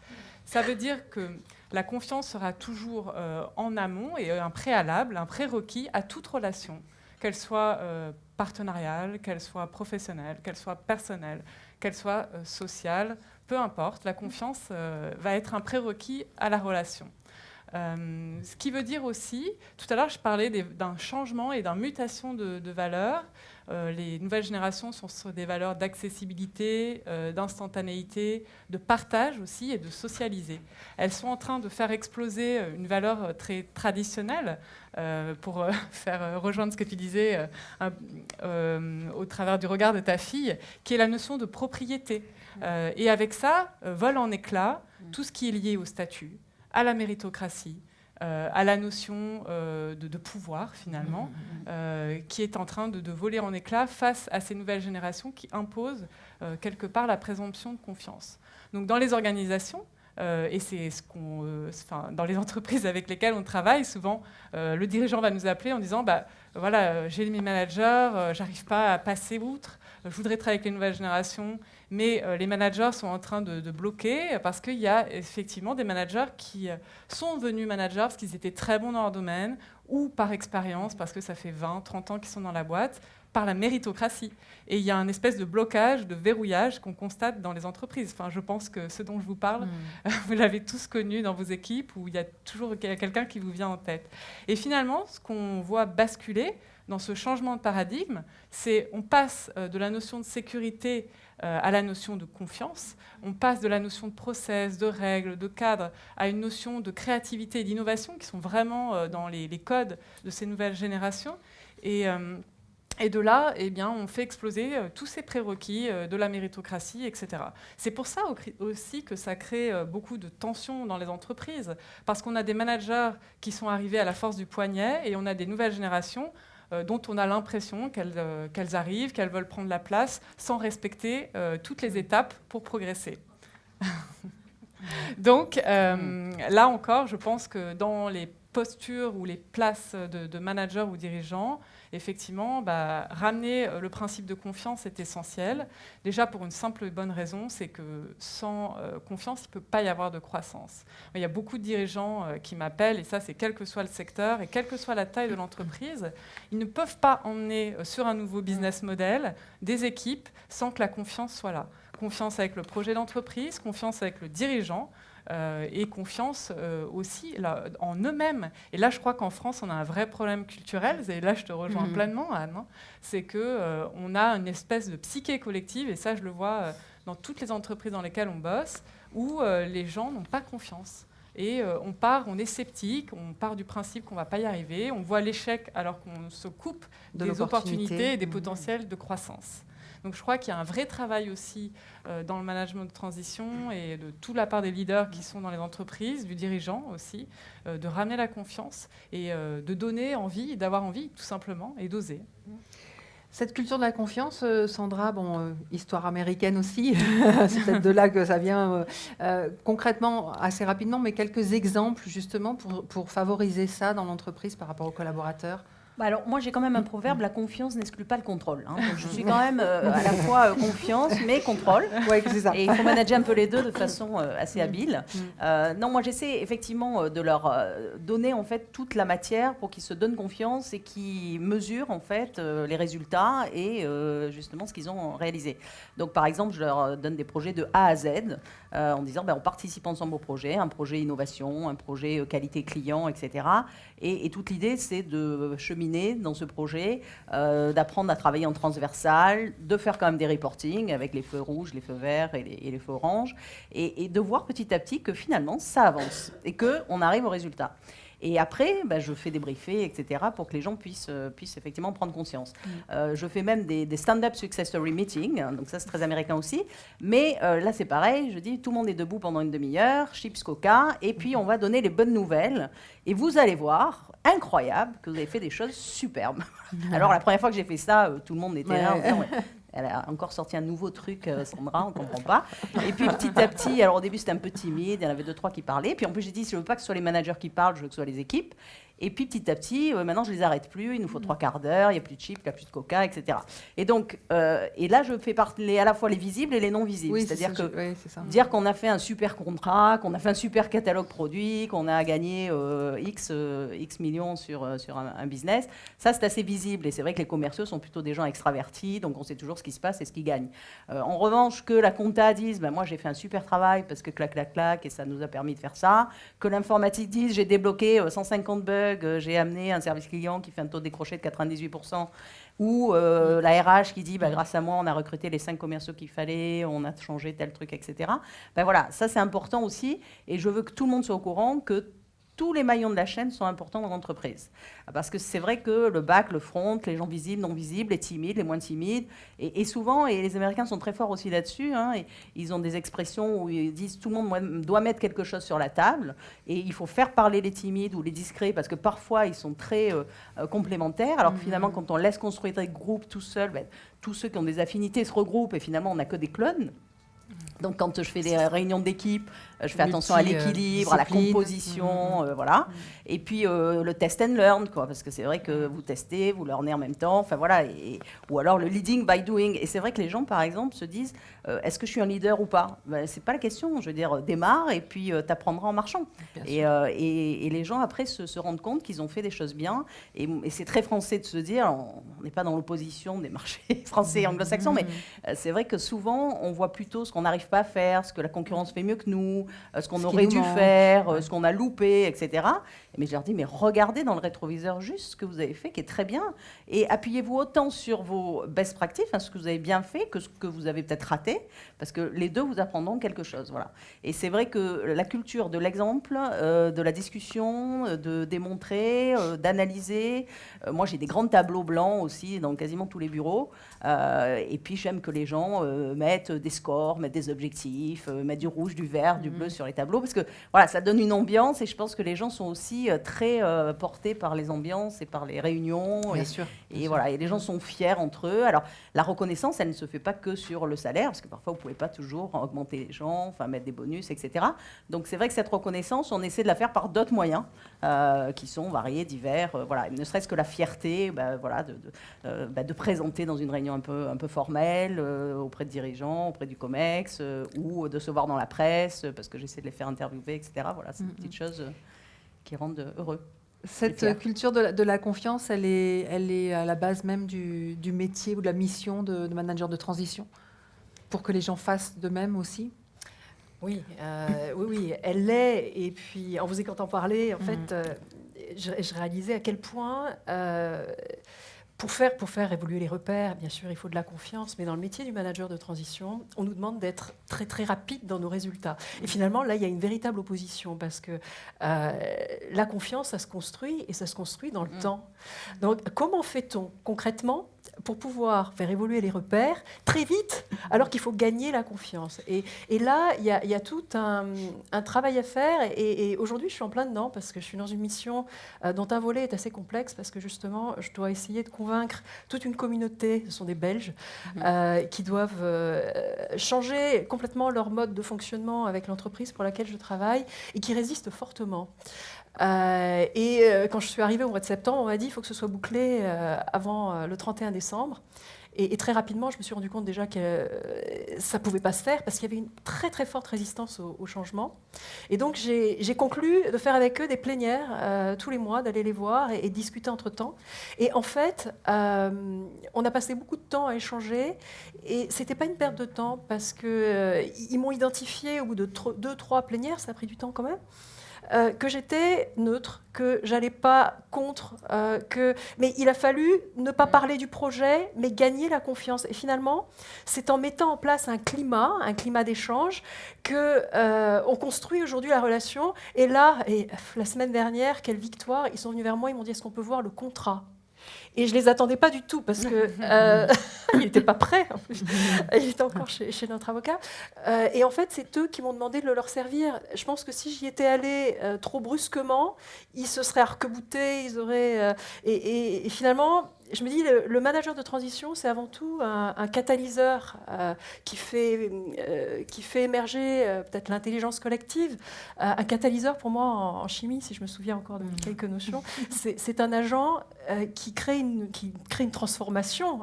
Ça veut dire que la confiance sera toujours en amont et un préalable, un prérequis à toute relation, qu'elle soit partenariale, qu'elle soit professionnelle, qu'elle soit personnelle, qu'elle soit sociale, peu importe, la confiance va être un prérequis à la relation. Ce qui veut dire aussi, tout à l'heure je parlais d'un changement et d'une mutation de valeurs. Les nouvelles générations sont sur des valeurs d'accessibilité, d'instantanéité, de partage aussi et de socialiser. Elles sont en train de faire exploser une valeur très traditionnelle, pour faire rejoindre ce que tu disais au travers du regard de ta fille, qui est la notion de propriété. Et avec ça, vole en éclats tout ce qui est lié au statut, à la méritocratie, à la notion de pouvoir, finalement, qui est en train de voler en éclats face à ces nouvelles générations qui imposent quelque part la présomption de confiance. Donc dans les organisations, et c'est dans les entreprises avec lesquelles on travaille, souvent, le dirigeant va nous appeler en disant voilà, j'ai mes managers, j'arrive pas à passer outre, je voudrais travailler avec les nouvelles générations, mais les managers sont en train de bloquer parce qu'il y a effectivement des managers qui sont devenus managers parce qu'ils étaient très bons dans leur domaine ou par expérience, parce que ça fait 20, 30 ans qu'ils sont dans la boîte, par la méritocratie. Et il y a un espèce de blocage, de verrouillage qu'on constate dans les entreprises. Enfin, je pense que ce dont je vous parle, vous l'avez tous connu dans vos équipes, où il y a toujours quelqu'un qui vous vient en tête. Et finalement, ce qu'on voit basculer dans ce changement de paradigme, c'est on passe de la notion de sécurité à la notion de confiance, on passe de la notion de process, de règles, de cadre, à une notion de créativité et d'innovation qui sont vraiment dans les codes de ces nouvelles générations. Et de là, eh bien, on fait exploser tous ces prérequis de la méritocratie, etc. C'est pour ça aussi que ça crée beaucoup de tensions dans les entreprises, parce qu'on a des managers qui sont arrivés à la force du poignet, et on a des nouvelles générations dont on a l'impression qu'elles arrivent, qu'elles veulent prendre la place, sans respecter toutes les étapes pour progresser. Donc, là encore, je pense que dans les postures ou les places de managers ou dirigeants, effectivement, ramener le principe de confiance est essentiel. Déjà pour une simple et bonne raison, c'est que sans confiance, il ne peut pas y avoir de croissance. Il y a beaucoup de dirigeants qui m'appellent, et ça c'est quel que soit le secteur et quelle que soit la taille de l'entreprise, ils ne peuvent pas emmener sur un nouveau business model des équipes sans que la confiance soit là. Confiance avec le projet d'entreprise, confiance avec le dirigeant, et confiance aussi là, en eux-mêmes. Et là, je crois qu'en France, on a un vrai problème culturel, et là, je te rejoins pleinement, Anne, hein, c'est qu'on a une espèce de psyché collective, et ça, je le vois dans toutes les entreprises dans lesquelles on bosse, où les gens n'ont pas confiance. Et on est sceptique, on part du principe qu'on ne va pas y arriver, on voit l'échec alors qu'on se coupe des opportunités et des potentiels de croissance. Donc je crois qu'il y a un vrai travail aussi dans le management de transition et de toute la part des leaders qui sont dans les entreprises, du dirigeant aussi, de ramener la confiance et de donner envie, d'avoir envie tout simplement et d'oser.
Cette culture de la confiance, Sandra, histoire américaine aussi, c'est peut-être de là que ça vient concrètement, assez rapidement, mais quelques exemples justement pour favoriser ça dans l'entreprise par rapport aux collaborateurs.
Alors, moi, j'ai quand même un proverbe, la confiance n'exclut pas le contrôle. Hein. Donc, je suis quand même à la fois confiance, mais contrôle.
Ouais, c'est ça.
Et il faut manager un peu les deux de façon assez habile. Non, moi, j'essaie effectivement de leur donner en fait toute la matière pour qu'ils se donnent confiance et qu'ils mesurent en fait les résultats et justement ce qu'ils ont réalisé. Donc, par exemple, je leur donne des projets de A à Z en disant on participe ensemble au projet, un projet innovation, un projet qualité client, etc. Et toute l'idée, c'est de cheminer dans ce projet, d'apprendre à travailler en transversal, de faire quand même des reporting avec les feux rouges, les feux verts et les feux oranges, et de voir petit à petit que finalement, ça avance et qu'on arrive au résultat. Et après, je fais débriefer, etc., pour que les gens puissent effectivement prendre conscience. Je fais même des stand-up success story meetings, donc ça c'est très américain aussi. Mais là c'est pareil, je dis tout le monde est debout pendant une demi-heure, chips, coca, et puis on va donner les bonnes nouvelles. Et vous allez voir, incroyable, que vous avez fait des choses superbes. Alors la première fois que j'ai fait ça, tout le monde était là en disant, elle a encore sorti un nouveau truc, Sandra, on ne comprend pas. Et puis petit à petit, alors au début c'était un peu timide, il y en avait 2-3 qui parlaient. Puis en plus j'ai dit, je ne veux pas que ce soit les managers qui parlent, je veux que ce soit les équipes. Et puis petit à petit, maintenant je ne les arrête plus, il nous faut 3 quarts d'heure, il n'y a plus de chips, il n'y a plus de coca, etc. Et donc, et là je fais parler à la fois les visibles et les non visibles.
Oui,
c'est-à-dire que
ça.
dire qu'on a fait un super contrat, qu'on a fait un super catalogue produit, qu'on a gagné X millions sur un business, ça c'est assez visible. Et c'est vrai que les commerciaux sont plutôt des gens extravertis, donc on sait toujours ce qui se passe et ce qu'ils gagnent. En revanche, que la compta dise, moi j'ai fait un super travail parce que clac, clac, clac, et ça nous a permis de faire ça, que l'informatique dise, j'ai débloqué 150 bugs, j'ai amené un service client qui fait un taux de décroché de 98%, ou la RH qui dit, grâce à moi, on a recruté les 5 commerciaux qu'il fallait, on a changé tel truc, etc. Voilà, ça c'est important aussi, et je veux que tout le monde soit au courant que tous les maillons de la chaîne sont importants dans l'entreprise. Parce que c'est vrai que le back, le front, les gens visibles, non visibles, les timides, les moins timides, et souvent, et les Américains sont très forts aussi là-dessus, et ils ont des expressions où ils disent tout le monde doit mettre quelque chose sur la table, et il faut faire parler les timides ou les discrets, parce que parfois ils sont très complémentaires, alors que finalement, quand on laisse construire des groupes tout seul, tous ceux qui ont des affinités se regroupent, et finalement, on n'a que des clones. Donc, quand je fais des réunions d'équipe, je fais attention à l'équilibre, à la composition, voilà. Et puis, le test and learn, quoi, parce que c'est vrai que vous testez, vous learnez en même temps, enfin voilà. Ou alors le leading by doing. Et c'est vrai que les gens, par exemple, se disent, est-ce que je suis un leader ou pas ? C'est pas la question. Je veux dire, démarre et puis t'apprendras en marchant. Et les gens, après, se rendent compte qu'ils ont fait des choses bien. Et c'est très français de se dire, on n'est pas dans l'opposition des marchés français et anglo-saxons, mais c'est vrai que souvent, on voit plutôt ce qu'on n'arrive pas à faire, ce que la concurrence fait mieux que nous, ce qu'on aurait dû faire, ce qu'on a loupé, etc. Mais je leur dis, mais regardez dans le rétroviseur juste ce que vous avez fait, qui est très bien, et appuyez-vous autant sur vos best practices, ce que vous avez bien fait, que ce que vous avez peut-être raté, parce que les deux vous apprendront quelque chose. Voilà. Et c'est vrai que la culture de l'exemple, de la discussion, de démontrer, d'analyser, moi j'ai des grands tableaux blancs aussi dans quasiment tous les bureaux, et puis j'aime que les gens mettent des scores, mettent des objectifs, mettent du rouge, du vert, du bleu sur les tableaux, parce que voilà, ça donne une ambiance, et je pense que les gens sont aussi très portés par les ambiances et par les réunions.
Bien sûr.
Voilà, et les gens sont fiers entre eux. Alors, la reconnaissance, elle ne se fait pas que sur le salaire, parce que parfois, vous ne pouvez pas toujours augmenter les gens, enfin, mettre des bonus, etc. Donc, c'est vrai que cette reconnaissance, on essaie de la faire par d'autres moyens qui sont variés, divers. Voilà, ne serait-ce que la fierté voilà, de présenter dans une réunion un peu formelle auprès de dirigeants, auprès du COMEX, ou de se voir dans la presse, parce que j'essaie de les faire interviewer, etc. Voilà, c'est des petites choses qui rendent heureux.
Cette culture de la confiance, elle est à la base même du métier ou de la mission de manager de transition, pour que les gens fassent de même aussi.
Oui, elle l'est. Et puis, en vous écoutant parler, en fait, je réalisais à quel point, pour faire évoluer les repères, bien sûr, il faut de la confiance, mais dans le métier du manager de transition, on nous demande d'être très, très rapide dans nos résultats. Et finalement, là, il y a une véritable opposition, parce que la confiance, ça se construit, et ça se construit dans le temps. Donc, comment fait-on concrètement pour pouvoir faire évoluer les repères très vite, alors qu'il faut gagner la confiance. Et là, il y a tout un travail à faire. Et aujourd'hui, je suis en plein dedans parce que je suis dans une mission dont un volet est assez complexe parce que justement, je dois essayer de convaincre toute une communauté, ce sont des Belges, qui doivent changer complètement leur mode de fonctionnement avec l'entreprise pour laquelle je travaille et qui résistent fortement. Quand je suis arrivée au mois de septembre, on m'a dit qu'il faut que ce soit bouclé avant le 31 décembre. Et très rapidement, je me suis rendu compte déjà que ça ne pouvait pas se faire parce qu'il y avait une très très forte résistance au changement. Et donc j'ai conclu de faire avec eux des plénières tous les mois, d'aller les voir et discuter entre-temps. Et en fait, on a passé beaucoup de temps à échanger et ce n'était pas une perte de temps parce qu'ils m'ont identifié au bout de 2-3 plénières, ça a pris du temps quand même. Que j'étais neutre, que j'allais pas contre, mais il a fallu ne pas parler du projet, mais gagner la confiance. Et finalement, c'est en mettant en place un climat d'échange, qu'on construit aujourd'hui la relation. Et là, la semaine dernière, quelle victoire, ils sont venus vers moi, ils m'ont dit, est-ce qu'on peut voir le contrat ? Et je ne les attendais pas du tout parce qu'il n'était pas prêt. En plus. Il était encore chez notre avocat. Et en fait, c'est eux qui m'ont demandé de le leur servir. Je pense que si j'y étais allée trop brusquement, ils se seraient arc-boutés. Ils auraient, et finalement, je me dis, le manager de transition, c'est avant tout un catalyseur qui fait émerger peut-être l'intelligence collective. Un catalyseur, pour moi, en chimie, si je me souviens encore de quelques notions, c'est un agent qui crée une transformation,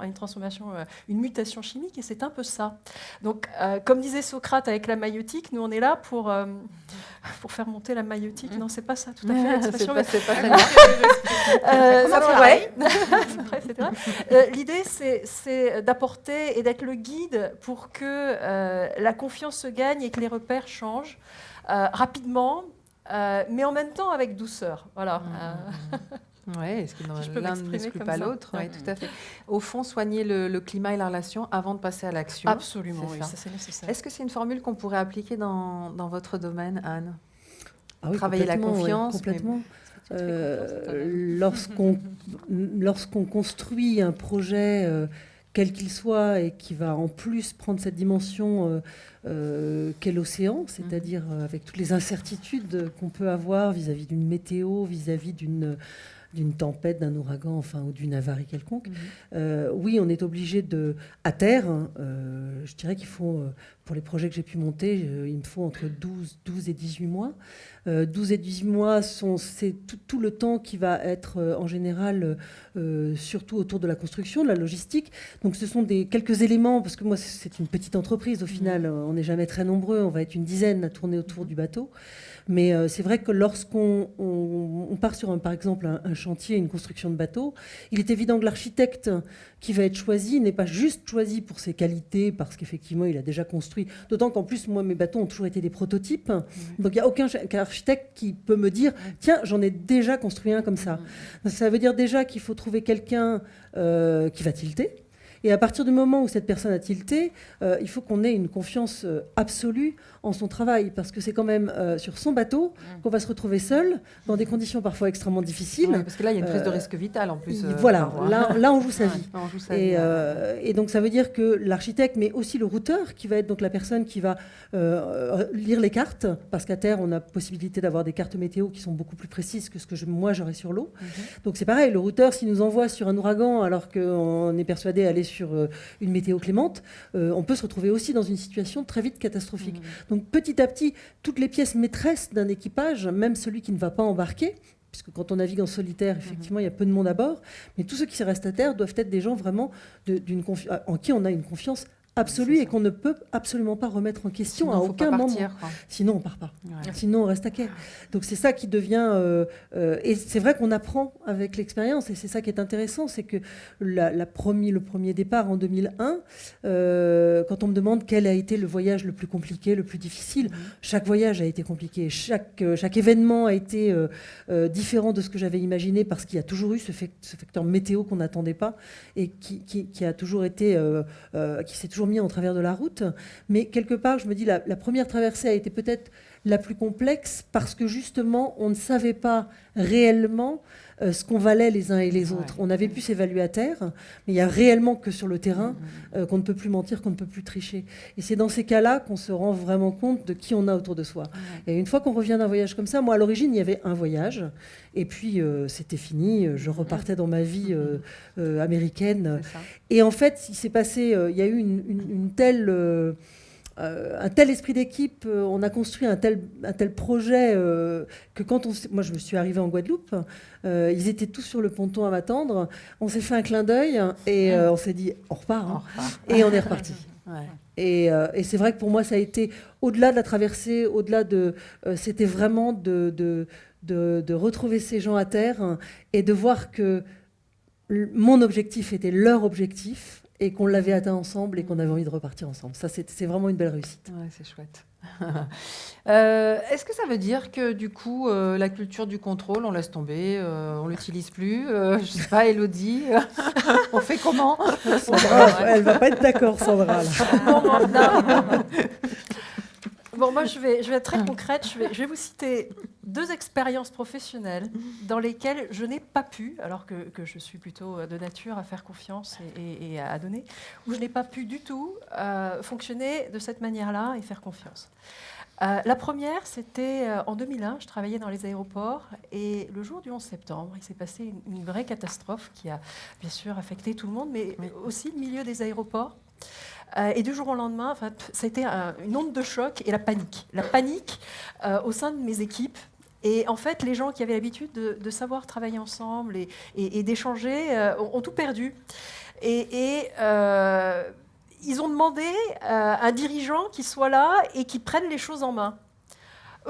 une mutation chimique, et c'est un peu ça. Donc, comme disait Socrate avec la maïeutique, nous, on est là pour faire monter la maïeutique. Non, c'est pas ça tout à fait l'expression.
C'est pas très bien.
C'est vrai. L'idée, c'est d'apporter et d'être le guide pour que la confiance se gagne et que les repères changent rapidement, mais en même temps avec douceur. Voilà.
Oui, est-ce que
Si je peux
l'un
m'exprimer
n'exclut
comme
pas
ça.
l'autre? Oui, tout à fait. Au fond, soigner le climat et la relation avant de passer à l'action.
Absolument,
c'est
oui,
ça.
ça c'est nécessaire.
Est-ce que c'est une formule qu'on pourrait appliquer dans votre domaine, Anne?
Ah oui,
Travailler la
complètement,
confiance,
oui, complètement.
mais-
Lorsqu'on construit un projet, quel qu'il soit, et qui va en plus prendre cette dimension qu'est l'océan, c'est-à-dire avec toutes les incertitudes qu'on peut avoir vis-à-vis d'une météo, vis-à-vis d'une tempête, d'un ouragan, enfin, ou d'une avarie quelconque. Oui, on est obligé à terre, je dirais qu'il faut, pour les projets que j'ai pu monter, il me faut entre 12 et 18 mois. 12 et 18 mois, c'est tout le temps qui va être en général surtout autour de la construction, de la logistique. Donc ce sont quelques éléments, parce que moi c'est une petite entreprise au final, on n'est jamais très nombreux, on va être une dizaine à tourner autour du bateau. Mais c'est vrai que lorsqu'on part sur, par exemple, un chantier, une construction de bateau, il est évident que l'architecte qui va être choisi n'est pas juste choisi pour ses qualités, parce qu'effectivement, il a déjà construit. D'autant qu'en plus, moi, mes bateaux ont toujours été des prototypes. Donc, il n'y a aucun architecte qui peut me dire « Tiens, j'en ai déjà construit un comme ça ». Ça veut dire déjà qu'il faut trouver quelqu'un qui va tilter. Et à partir du moment où cette personne a tilté, il faut qu'on ait une confiance absolue en son travail, parce que c'est quand même sur son bateau qu'on va se retrouver seul, dans des conditions parfois extrêmement difficiles.
Ouais, parce que là, il y a une prise de risque vital en plus.
Voilà, là on joue sa vie.
On joue sa vie.
Et donc ça veut dire que l'architecte, mais aussi le routeur, qui va être donc la personne qui va lire les cartes, parce qu'à terre, on a possibilité d'avoir des cartes météo qui sont beaucoup plus précises que ce que moi j'aurais sur l'eau. Donc c'est pareil, le routeur, s'il nous envoie sur un ouragan, alors qu'on est persuadé d'aller sur une météo clémente, on peut se retrouver aussi dans une situation très vite catastrophique. Donc petit à petit, toutes les pièces maîtresses d'un équipage, même celui qui ne va pas embarquer, puisque quand on navigue en solitaire, effectivement, il y a peu de monde à bord, mais tous ceux qui restent à terre doivent être des gens vraiment en qui on a une confiance absolue et qu'on ne peut absolument pas remettre en question.
Sinon,
à
faut
aucun
pas
moment.
partir, quoi.
Sinon, on ne part pas.
Ouais.
Sinon, on reste à quai. Donc c'est ça qui devient... et c'est vrai qu'on apprend avec l'expérience, et c'est ça qui est intéressant, c'est que le premier départ en 2001, quand on me demande quel a été le voyage le plus compliqué, le plus difficile, chaque voyage a été compliqué, chaque événement a été différent de ce que j'avais imaginé, parce qu'il y a toujours eu ce facteur météo qu'on n'attendait pas, et qui a toujours été... qui s'est toujours remis en travers de la route. Mais quelque part, je me dis, la première traversée a été peut-être la plus complexe parce que justement, on ne savait pas réellement ce qu'on valait les uns et les autres. On avait pu s'évaluer à terre, mais il n'y a réellement que sur le terrain qu'on ne peut plus mentir, qu'on ne peut plus tricher. Et c'est dans ces cas-là qu'on se rend vraiment compte de qui on a autour de soi. Et une fois qu'on revient d'un voyage comme ça, moi à l'origine, il y avait un voyage, et puis c'était fini, je repartais dans ma vie américaine. Et en fait, il s'est passé, il y a eu un tel esprit d'équipe, on a construit un tel projet que moi je me suis arrivée en Guadeloupe, ils étaient tous sur le ponton à m'attendre, on s'est fait un clin d'œil et on s'est dit on repart, et on est reparti. Et c'est vrai que pour moi ça a été au-delà de la traversée, au-delà de c'était vraiment de retrouver ces gens à terre et de voir que mon objectif était leur objectif et qu'on l'avait atteint ensemble et qu'on avait envie de repartir ensemble. Ça, c'est vraiment une belle réussite.
Ouais, c'est chouette. Est-ce que ça veut dire que du coup, la culture du contrôle, on laisse tomber, on l'utilise plus je sais pas, Élodie, on fait comment?
Sandra, elle va pas être d'accord, Sandra.
Bon, moi, je vais être très concrète. Je vais vous citer 2 expériences professionnelles dans lesquelles je n'ai pas pu, alors que je suis plutôt de nature à faire confiance et à donner, où je n'ai pas pu du tout fonctionner de cette manière-là et faire confiance. La première, c'était en 2001. Je travaillais dans les aéroports et le jour du 11 septembre, il s'est passé une vraie catastrophe qui a bien sûr affecté tout le monde, mais aussi le milieu des aéroports. Et du jour au lendemain, ça a été une onde de choc et la panique. La panique au sein de mes équipes. Et en fait, les gens qui avaient l'habitude de savoir travailler ensemble et d'échanger ont tout perdu. Et ils ont demandé à un dirigeant qui soit là et qui prenne les choses en main.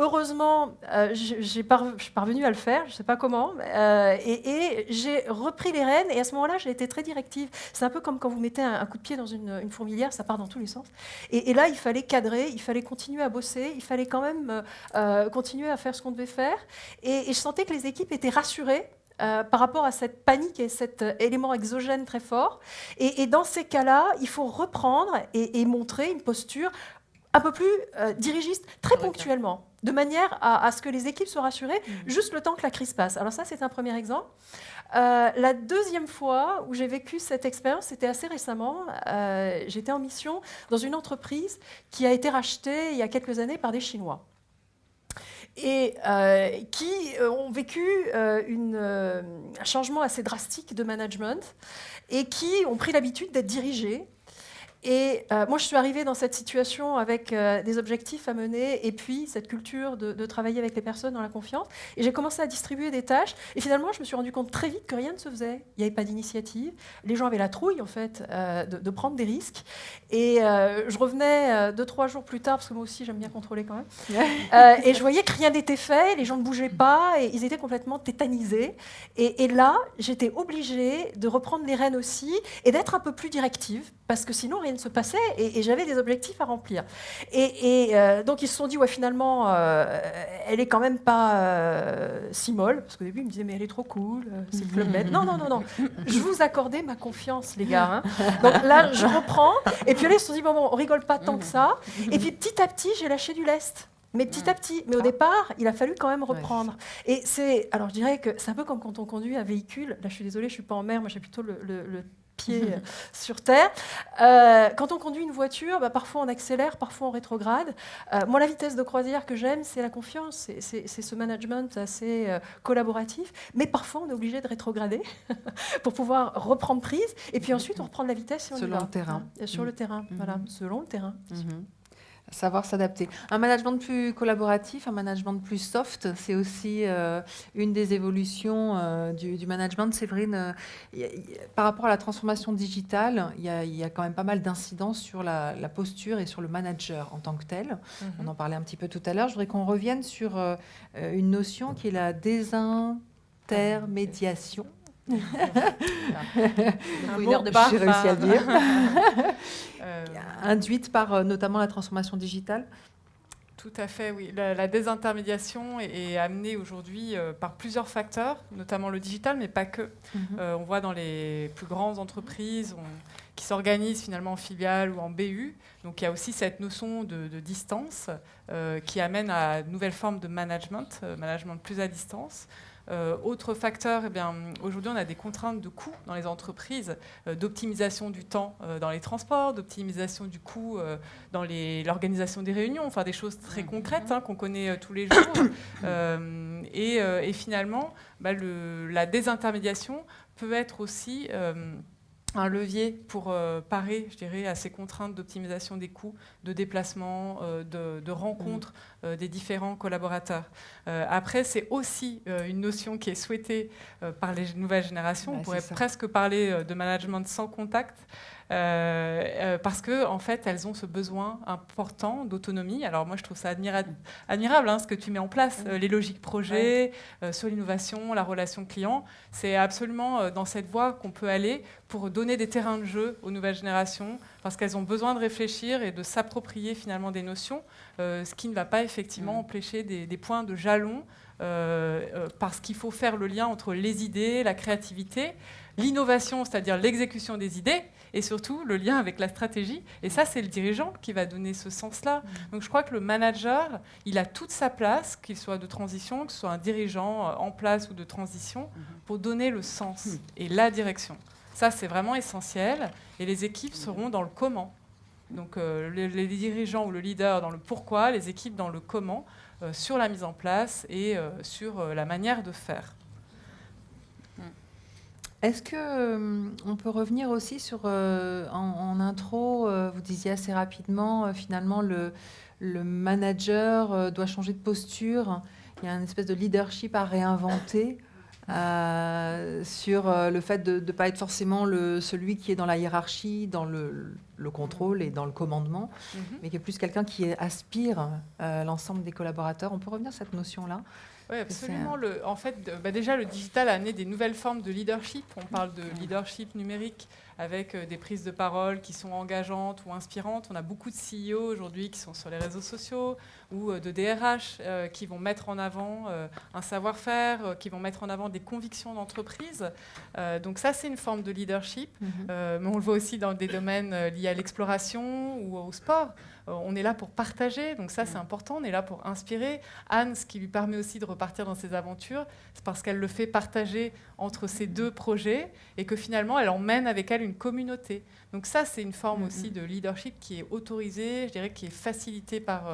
Heureusement, je suis parvenue à le faire, je ne sais pas comment, et j'ai repris les rênes, et à ce moment-là, j'ai été très directive. C'est un peu comme quand vous mettez un coup de pied dans une fourmilière, ça part dans tous les sens. Et là, il fallait cadrer, il fallait continuer à bosser, il fallait quand même continuer à faire ce qu'on devait faire, et je sentais que les équipes étaient rassurées par rapport à cette panique et cet élément exogène très fort. Et dans ces cas-là, il faut reprendre et montrer une posture un peu plus dirigiste, très ponctuellement, de manière à ce que les équipes soient rassurées, juste le temps que la crise passe. Alors ça, c'est un premier exemple. La deuxième fois où j'ai vécu cette expérience, c'était assez récemment. J'étais en mission dans une entreprise qui a été rachetée il y a quelques années par des Chinois. Et qui ont vécu un changement assez drastique de management et qui ont pris l'habitude d'être dirigés. Et moi, je suis arrivée dans cette situation avec des objectifs à mener et puis cette culture de travailler avec les personnes dans la confiance. Et j'ai commencé à distribuer des tâches. Et finalement, je me suis rendu compte très vite que rien ne se faisait. Il n'y avait pas d'initiative. Les gens avaient la trouille, en fait, de prendre des risques. Et je revenais 2-3 jours plus tard, parce que moi aussi, j'aime bien contrôler quand même. Et je voyais que rien n'était fait, les gens ne bougeaient pas, et ils étaient complètement tétanisés. Et là, j'étais obligée de reprendre les rênes aussi et d'être un peu plus directive, parce que sinon, rien ne se passait et j'avais des objectifs à remplir. Et donc, ils se sont dit, ouais, finalement, elle est quand même pas si molle, parce qu'au début, ils me disaient, mais elle est trop cool, c'est le Club Med. Non, je vous accordais ma confiance, les gars. Donc là, je reprends. Et puis là, ils se sont dit, bon, on rigole pas tant que ça. Et puis, petit à petit, j'ai lâché du lest. Mais petit à petit. Mais au départ, il a fallu quand même reprendre. Et alors, je dirais que c'est un peu comme quand on conduit un véhicule. Là, je suis désolée, je suis pas en mer, moi, j'ai plutôt le pied sur terre. Quand on conduit une voiture, parfois on accélère, parfois on rétrograde. Moi, la vitesse de croisière que j'aime, c'est la confiance, c'est ce management assez collaboratif, mais parfois on est obligé de rétrograder pour pouvoir reprendre prise, et puis ensuite on reprend de la vitesse si on y va.
Selon le terrain.
Sur le terrain, voilà, selon le terrain.
Savoir s'adapter. Un management plus collaboratif, un management plus soft, c'est aussi une des évolutions du management. Séverine, par rapport à la transformation digitale, il y a quand même pas mal d'incidences sur la posture et sur le manager en tant que tel. On en parlait un petit peu tout à l'heure. Je voudrais qu'on revienne sur une notion qui est la désintermédiation.
Une heure de bar.
J'ai réussi à le dire. Induite par notamment la transformation digitale.
Tout à fait, oui. La désintermédiation est amenée aujourd'hui par plusieurs facteurs, notamment le digital, mais pas que. On voit dans les plus grandes entreprises qui s'organisent finalement en filiale ou en BU. Donc il y a aussi cette notion de distance qui amène à de nouvelles formes de management, management plus à distance. Autre facteur, aujourd'hui on a des contraintes de coûts dans les entreprises, d'optimisation du temps dans les transports, d'optimisation du coût dans l'organisation des réunions, enfin des choses très concrètes qu'on connaît tous les jours. Et finalement, la désintermédiation peut être aussi un levier pour parer, je dirais, à ces contraintes d'optimisation des coûts, de déplacement, de rencontres des différents collaborateurs. Après, c'est aussi une notion qui est souhaitée par les nouvelles générations. On pourrait presque parler de management sans contact. Parce que en fait, elles ont ce besoin important d'autonomie. Alors moi, je trouve ça admirable ce que tu mets en place, les logiques projets, sur l'innovation, la relation client. C'est absolument dans cette voie qu'on peut aller pour donner des terrains de jeu aux nouvelles générations, parce qu'elles ont besoin de réfléchir et de s'approprier finalement des notions, ce qui ne va pas effectivement empêcher des points de jalon, parce qu'il faut faire le lien entre les idées, la créativité, l'innovation, c'est-à-dire l'exécution des idées, et surtout le lien avec la stratégie. Et ça, c'est le dirigeant qui va donner ce sens-là. Donc je crois que le manager, il a toute sa place, qu'il soit de transition, que ce soit un dirigeant en place ou de transition, pour donner le sens et la direction. Ça, c'est vraiment essentiel. Et les équipes seront dans le comment. Donc les dirigeants ou le leader dans le pourquoi, les équipes dans le comment, sur la mise en place et sur la manière de faire.
Est-ce qu'on peut revenir aussi sur, en intro, vous disiez assez rapidement, finalement, le manager doit changer de posture. Il y a une espèce de leadership à réinventer sur le fait de ne pas être forcément celui qui est dans la hiérarchie, dans le contrôle et dans le commandement, mais qui est plus quelqu'un qui aspire l'ensemble des collaborateurs. On peut revenir sur cette notion-là?
Oui, absolument. En fait, déjà, le digital a amené des nouvelles formes de leadership. On parle de leadership numérique avec des prises de parole qui sont engageantes ou inspirantes. On a beaucoup de CEO aujourd'hui qui sont sur les réseaux sociaux ou de DRH qui vont mettre en avant un savoir-faire, qui vont mettre en avant des convictions d'entreprise. Donc ça, c'est une forme de leadership. Mais on le voit aussi dans des domaines liés à l'exploration ou au sport. On est là pour partager, donc ça c'est important, on est là pour inspirer. Anne, ce qui lui permet aussi de repartir dans ses aventures, c'est parce qu'elle le fait partager entre ces deux projets et que finalement elle emmène avec elle une communauté. Donc ça c'est une forme aussi de leadership qui est autorisée, je dirais qui est facilitée par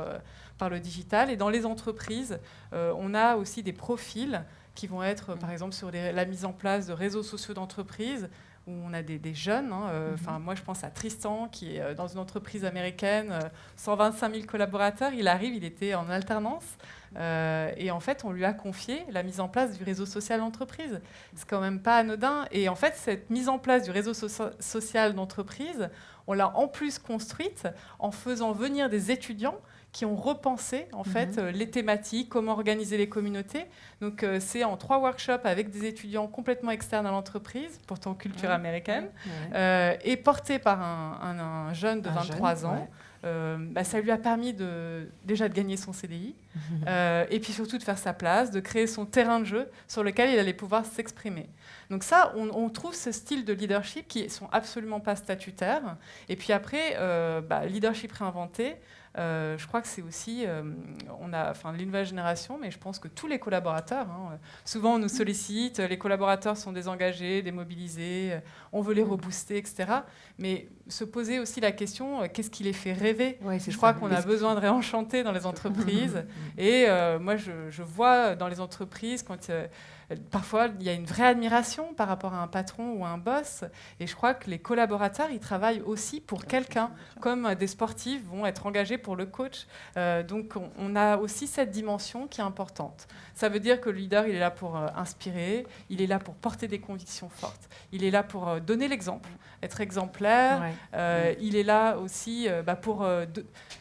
le digital. Et dans les entreprises, on a aussi des profils qui vont être par exemple sur la mise en place de réseaux sociaux d'entreprise, où on a des jeunes. Moi, je pense à Tristan, qui est dans une entreprise américaine, 125 000 collaborateurs. Il arrive, il était en alternance. Et en fait, on lui a confié la mise en place du réseau social d'entreprise. C'est quand même pas anodin. Et en fait, cette mise en place du réseau social d'entreprise, on l'a en plus construite en faisant venir des étudiants qui ont repensé en fait les thématiques, comment organiser les communautés. Donc c'est en 3 workshops avec des étudiants complètement externes à l'entreprise, pourtant culture américaine, et porté par un jeune de 23 ans. Ça lui a permis déjà de gagner son CDI, et puis surtout de faire sa place, de créer son terrain de jeu sur lequel il allait pouvoir s'exprimer. Donc ça, on trouve ce style de leadership qui ne sont absolument pas statutaires. Et puis après, leadership réinventé, je crois que c'est aussi, les nouvelles générations, mais je pense que tous les collaborateurs, souvent on nous sollicite, les collaborateurs sont désengagés, démobilisés, on veut les rebooster, etc. Mais se poser aussi la question, qu'est-ce qui les fait rêver ? Je crois qu'on a besoin de réenchanter dans les entreprises. Et moi, je vois dans les entreprises, quand parfois il y a une vraie admiration par rapport à un patron ou à un boss. Et je crois que les collaborateurs, ils travaillent aussi pour quelqu'un, comme des sportifs vont être engagés pour le coach. Donc on a aussi cette dimension qui est importante. Ça veut dire que le leader, il est là pour inspirer, il est là pour porter des convictions fortes, il est là pour donner l'exemple, être exemplaire, il est là aussi pour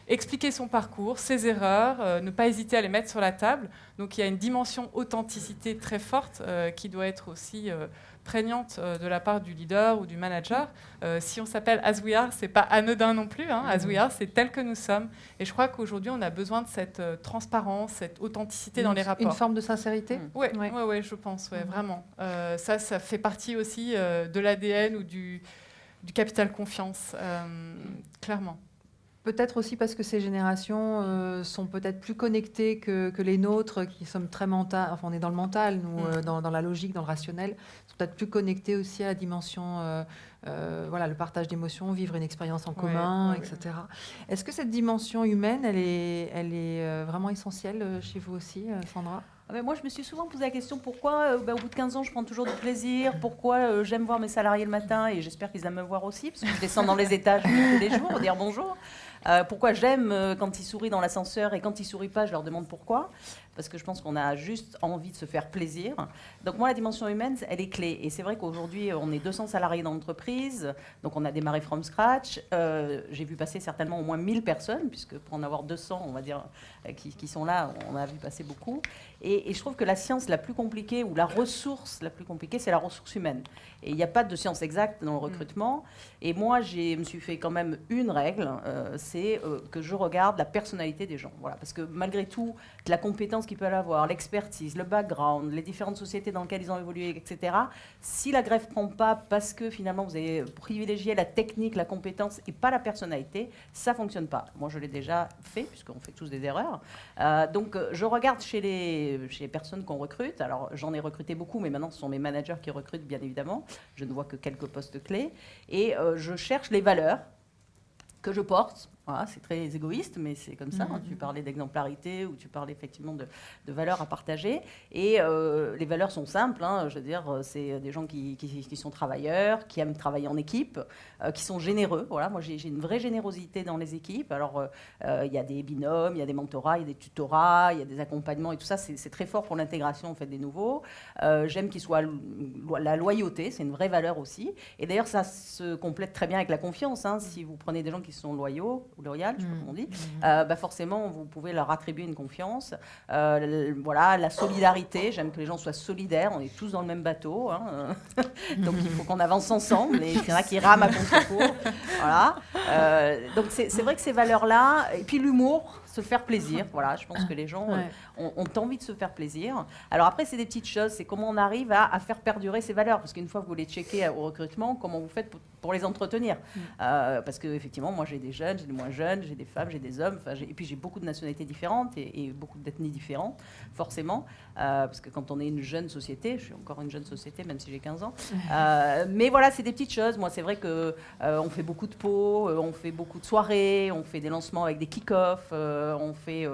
expliquer son parcours, ses erreurs, ne pas hésiter à les mettre sur la table. Donc il y a une dimension authenticité très forte qui doit être aussi prégnante de la part du leader ou du manager. Si on s'appelle As We Are, c'est pas anodin non plus. As We Are, c'est tel que nous sommes. Et je crois qu'aujourd'hui, on a besoin de cette transparence, cette authenticité dans les rapports.
Une forme de sincérité.
Oui, je pense, vraiment. Ça fait partie aussi de l'ADN ou du capital confiance, clairement.
Peut-être aussi parce que ces générations sont peut-être plus connectées que les nôtres, qui sommes très mentales. Enfin, on est dans le mental, nous, dans la logique, dans le rationnel. Sont peut-être plus connectés aussi à la dimension, voilà, le partage d'émotions, vivre une expérience en commun, etc. Est-ce que cette dimension humaine, elle est vraiment essentielle chez vous aussi, Sandra ?
Moi, je me suis souvent posé la question pourquoi, au bout de 15 ans, je prends toujours du plaisir, pourquoi j'aime voir mes salariés le matin, et j'espère qu'ils aiment me voir aussi, parce que je descends dans les étages tous les jours, dire bonjour. Pourquoi j'aime quand ils sourient dans l'ascenseur, et quand ils sourient pas, je leur demande pourquoi. Parce que je pense qu'on a juste envie de se faire plaisir. Donc moi, la dimension humaine, elle est clé. Et c'est vrai qu'aujourd'hui, on est 200 salariés dans l'entreprise, donc on a démarré from scratch. J'ai vu passer certainement au moins 1000 personnes, puisque pour en avoir 200, on va dire, qui sont là, on a vu passer beaucoup. Et je trouve que la science la plus compliquée, ou la ressource la plus compliquée, c'est la ressource humaine. Et il n'y a pas de science exacte dans le recrutement. Et moi, je me suis fait quand même une règle, c'est que je regarde la personnalité des gens. Voilà, parce que malgré tout, la compétence qu'ils peuvent avoir, l'expertise, le background, les différentes sociétés dans lesquelles ils ont évolué, etc. Si la greffe ne prend pas parce que finalement vous avez privilégié la technique, la compétence et pas la personnalité, ça ne fonctionne pas. Moi, je l'ai déjà fait, puisqu'on fait tous des erreurs. Donc, je regarde chez les personnes qu'on recrute. Alors, j'en ai recruté beaucoup, mais maintenant, ce sont mes managers qui recrutent, bien évidemment. Je ne vois que quelques postes clés. Et je cherche les valeurs que je porte. Voilà, c'est très égoïste, mais c'est comme ça. Tu parlais d'exemplarité ou tu parlais effectivement de valeurs à partager. Et les valeurs sont simples. Je veux dire, c'est des gens qui sont travailleurs, qui aiment travailler en équipe, qui sont généreux. Voilà, moi, j'ai une vraie générosité dans les équipes. Alors, il y a des binômes, il y a des mentorats, il y a des tutorats, il y a des accompagnements et tout ça. C'est très fort pour l'intégration en fait, des nouveaux. J'aime qu'ils soient la loyauté, c'est une vraie valeur aussi. Et d'ailleurs, ça se complète très bien avec la confiance. Si vous prenez des gens qui sont loyaux, ou loyal, je sais pas comment on dit, forcément, vous pouvez leur attribuer une confiance. Voilà, la solidarité, j'aime que les gens soient solidaires, on est tous dans le même bateau, donc il faut qu'on avance ensemble, et il y en a qui rament à contre-cours. Voilà. Donc c'est vrai que ces valeurs-là, et puis l'humour, se faire plaisir, voilà, je pense que les gens ont envie de se faire plaisir. Alors après, c'est des petites choses, c'est comment on arrive à faire perdurer ces valeurs, parce qu'une fois que vous les checkez au recrutement, comment vous faites pour les entretenir, parce qu'effectivement, moi j'ai des jeunes, j'ai des moins jeunes, j'ai des femmes, j'ai des hommes, et puis j'ai beaucoup de nationalités différentes et beaucoup d'ethnies différentes, forcément, parce que quand on est une jeune société, je suis encore une jeune société, même si j'ai 15 ans, mais voilà, c'est des petites choses. Moi, c'est vrai qu'on fait beaucoup de pots, on fait beaucoup de soirées, on fait des lancements avec des kick-offs, on fait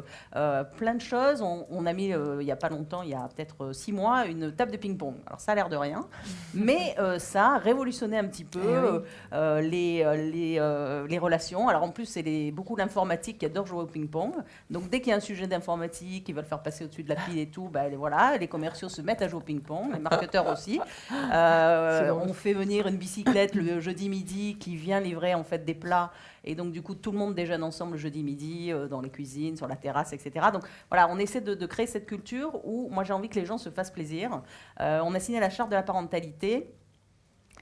plein de choses. On a mis, il n'y a pas longtemps, il y a peut-être 6 mois, une table de ping-pong. Alors, ça a l'air de rien, mais ça a révolutionné un petit peu les relations. Alors, en plus, c'est beaucoup l'informatique qui adore jouer au ping-pong. Donc, dès qu'il y a un sujet d'informatique, ils veulent faire passer au-dessus de la pile et tout, voilà, les commerciaux se mettent à jouer au ping-pong, les marketeurs aussi. On fait venir une bicyclette le jeudi midi qui vient livrer en fait des plats. Et donc, du coup, tout le monde déjeune ensemble le jeudi midi, dans les cuisines, sur la terrasse, etc. Donc, voilà, on essaie de créer cette culture où moi, j'ai envie que les gens se fassent plaisir. On a signé la charte de la parentalité.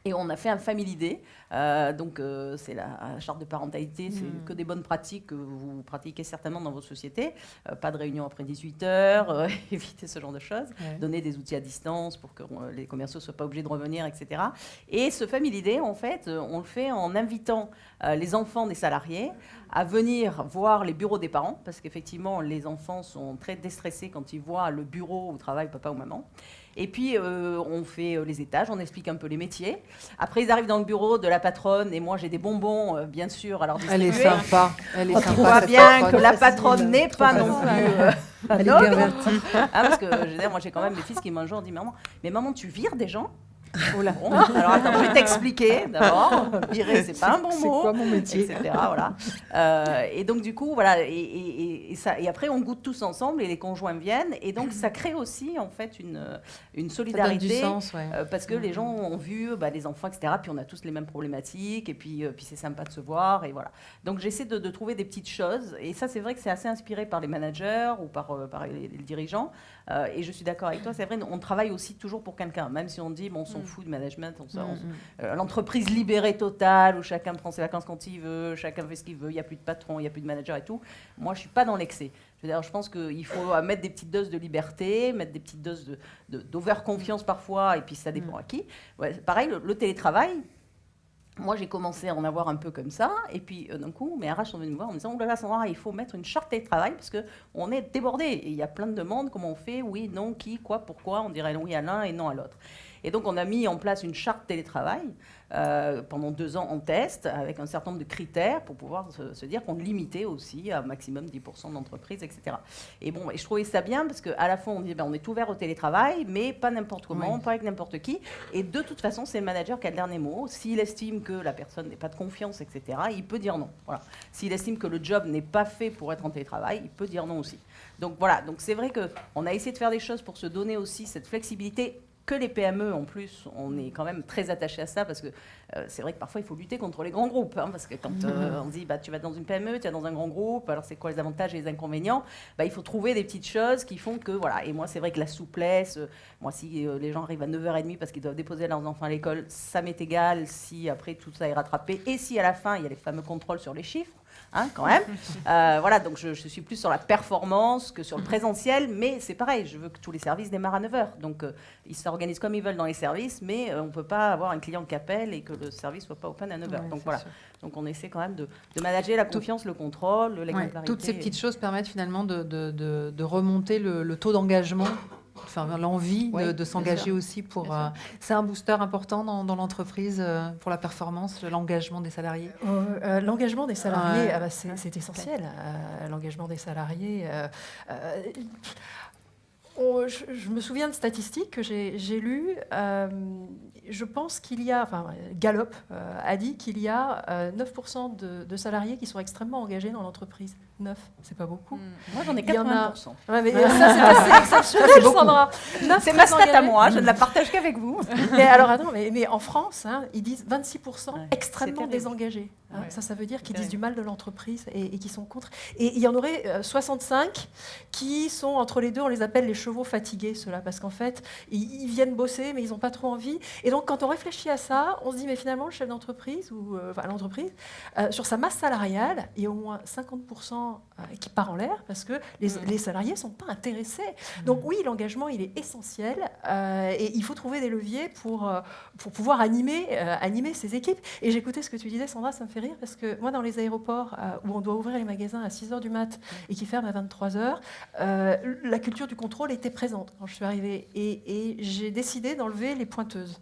Et on a fait un Family Day. C'est la charte de parentalité, c'est que des bonnes pratiques que vous pratiquez certainement dans vos sociétés. Pas de réunion après 18h, éviter ce genre de choses. Donner des outils à distance pour que les commerciaux ne soient pas obligés de revenir, etc. Et ce Family Day, en fait, on le fait en invitant les enfants des salariés à venir voir les bureaux des parents, parce qu'effectivement, les enfants sont très déstressés quand ils voient le bureau où travaille papa ou maman. Et puis, on fait les étages, on explique un peu les métiers. Après, ils arrivent dans le bureau de la patronne, et moi, j'ai des bonbons, bien sûr, à leur distribuer.
Elle est sympa. Elle est
on
sympa,
voit
cette
bien
patronne.
que la patronne n'est pas non plus
Elle est
un
bien
ogre.
vertie.
Parce que, je veux dire, moi, j'ai quand même des fils qui m'ont un jour dit, mais maman, tu vires des gens ? Oh là. Bon, alors attends, je vais t'expliquer d'abord. Virer, c'est pas un bon mot.
C'est quoi mon métier,
etc. Voilà. Et donc du coup, voilà. Et après, on goûte tous ensemble et les conjoints viennent. Et donc ça crée aussi en fait une solidarité.
Ça donne du sens,
parce que les gens ont vu les enfants, etc. Puis on a tous les mêmes problématiques. Et puis c'est sympa de se voir. Et voilà. Donc j'essaie de trouver des petites choses. Et ça, c'est vrai que c'est assez inspiré par les managers ou par les dirigeants. Et je suis d'accord avec toi. C'est vrai, on travaille aussi toujours pour quelqu'un, même si on dit on s'en fout du management, l'entreprise libérée totale où chacun prend ses vacances quand il veut, chacun fait ce qu'il veut, il n'y a plus de patron, il n'y a plus de manager et tout. Moi, je ne suis pas dans l'excès. Je pense qu'il faut mettre des petites doses de liberté, mettre des petites doses d'over-confiance parfois, et puis ça dépend à qui. Ouais, pareil, le télétravail. moi, j'ai commencé à en avoir un peu comme ça. Et puis, d'un coup, mes RH sont venus me voir en me disant « Oh là là, Sandra, il faut mettre une charte télétravail parce qu'on est débordé. Et il y a plein de demandes. Comment on fait? Oui, non, qui, quoi, pourquoi ?» On dirait oui à l'un et non à l'autre. Et donc, on a mis en place une charte télétravail pendant 2 ans en test, avec un certain nombre de critères pour pouvoir se dire qu'on limitait aussi à maximum 10% d'entreprises, etc. Et bon, et je trouvais ça bien parce qu'à la fois, on disait on est ouvert au télétravail, mais pas n'importe comment, pas avec n'importe qui. Et de toute façon, c'est le manager qui a le dernier mot. S'il estime que la personne n'est pas de confiance, etc., il peut dire non. Voilà. S'il estime que le job n'est pas fait pour être en télétravail, il peut dire non aussi. Donc voilà, donc c'est vrai qu'on a essayé de faire des choses pour se donner aussi cette flexibilité que les PME, en plus, on est quand même très attaché à ça parce que c'est vrai que parfois, il faut lutter contre les grands groupes. Hein, parce que quand on dit, tu vas dans une PME, tu vas dans un grand groupe, alors c'est quoi les avantages et les inconvénients? Il faut trouver des petites choses qui font que, voilà. Et moi, c'est vrai que la souplesse, moi, si les gens arrivent à 9h30 parce qu'ils doivent déposer leurs enfants à l'école, ça m'est égal si après tout ça est rattrapé. Et si à la fin, il y a les fameux contrôles sur les chiffres. Hein, quand même. Voilà, donc je suis plus sur la performance que sur le présentiel, mais c'est pareil, je veux que tous les services démarrent à 9h. Donc ils s'organisent comme ils veulent dans les services, mais on ne peut pas avoir un client qui appelle et que le service ne soit pas open à 9h.
Ouais,
donc voilà.
Sûr.
Donc on essaie quand même de manager la confiance, le contrôle, l'exemplarité.
Toutes ces petites choses permettent finalement de remonter le taux d'engagement. Enfin, l'envie de s'engager aussi pour... c'est un booster important dans l'entreprise pour la performance, l'engagement des salariés.
L'engagement des salariés, c'est essentiel. L'engagement des salariés... je me souviens de statistiques que j'ai lues. Je pense qu'il y a... Enfin, Gallup a dit qu'il y a 9% de salariés qui sont extrêmement engagés dans l'entreprise. 9, c'est pas beaucoup.
Moi, j'en ai 80%.
Ouais, mais ça, c'est assez exceptionnel, Sandra.
C'est ma stat à moi, je ne la partage qu'avec vous.
Mais alors, attends, mais en France, ils disent 26% extrêmement désengagés. Ça veut dire qu'ils disent du mal de l'entreprise et qu'ils sont contre. Et il y en aurait 65 qui sont entre les deux, on les appelle les chevaux fatigués, ceux-là, parce qu'en fait, ils viennent bosser, mais ils n'ont pas trop envie. Et donc, quand on réfléchit à ça, on se dit, mais finalement, le chef d'entreprise, ou l'entreprise, sur sa masse salariale, il y a au moins 50% qui part en l'air, parce que les salariés ne sont pas intéressés. Donc oui, l'engagement, il est essentiel, et il faut trouver des leviers pour pouvoir animer ces équipes. Et j'écoutais ce que tu disais, Sandra, ça me fait rire, parce que moi, dans les aéroports où on doit ouvrir les magasins à 6h du mat et qui ferment à 23h, la culture du contrôle était présente quand je suis arrivée. Et j'ai décidé d'enlever les pointeuses.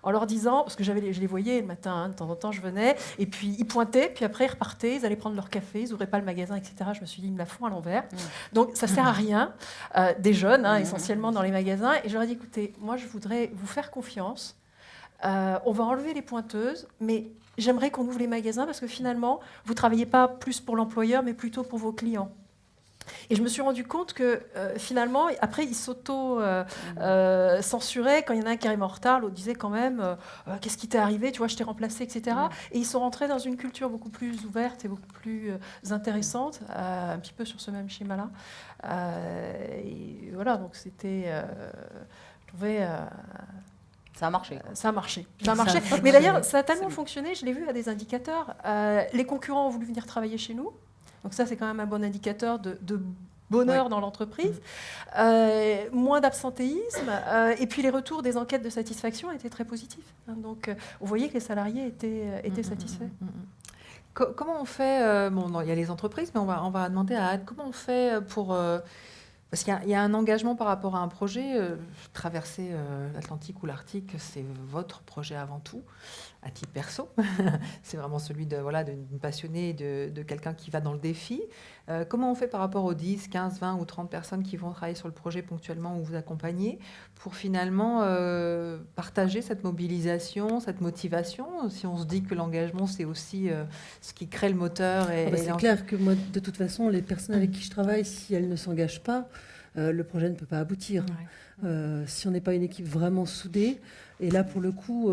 En leur disant, parce que je les voyais le matin, de temps en temps je venais, et puis ils pointaient, puis après ils repartaient, ils allaient prendre leur café, ils n'ouvraient pas le magasin, etc. Je me suis dit, ils me la font à l'envers. Donc ça ne sert à rien, des jeunes, essentiellement dans les magasins. Et je leur ai dit, écoutez, moi je voudrais vous faire confiance, on va enlever les pointeuses, mais j'aimerais qu'on ouvre les magasins, parce que finalement, vous ne travaillez pas plus pour l'employeur, mais plutôt pour vos clients. Et je me suis rendu compte que finalement, après, ils s'auto-censuraient. Quand il y en a un qui arrive en retard, l'autre disait quand même qu'est-ce qui t'est arrivé, tu vois, je t'ai remplacé, etc. Et ils sont rentrés dans une culture beaucoup plus ouverte et beaucoup plus intéressante, un petit peu sur ce même schéma-là. Et voilà, donc c'était... je trouvais...
Ça a marché.
Ça a marché. Mais d'ailleurs, ça a tellement fonctionné, je l'ai vu à des indicateurs. Les concurrents ont voulu venir travailler chez nous. Donc ça, c'est quand même un bon indicateur de bonheur dans l'entreprise. Moins d'absentéisme. Et puis les retours des enquêtes de satisfaction étaient très positifs. Donc on voyait que les salariés étaient satisfaits.
Comment on fait il y a les entreprises, mais on va demander à Anne, comment on fait pour... parce qu'il y a un engagement par rapport à un projet. Traverser l'Atlantique ou l'Arctique, c'est votre projet avant tout, à titre perso. C'est vraiment celui d'une passionnée, de quelqu'un qui va dans le défi. Comment on fait par rapport aux 10, 15, 20 ou 30 personnes qui vont travailler sur le projet ponctuellement ou vous accompagner pour finalement partager cette mobilisation, cette motivation? Si on se dit que l'engagement, c'est aussi ce qui crée le moteur.
C'est clair que moi, de toute façon, les personnes avec qui je travaille, si elles ne s'engagent pas, le projet ne peut pas aboutir. Si on n'est pas une équipe vraiment soudée, et là pour le coup,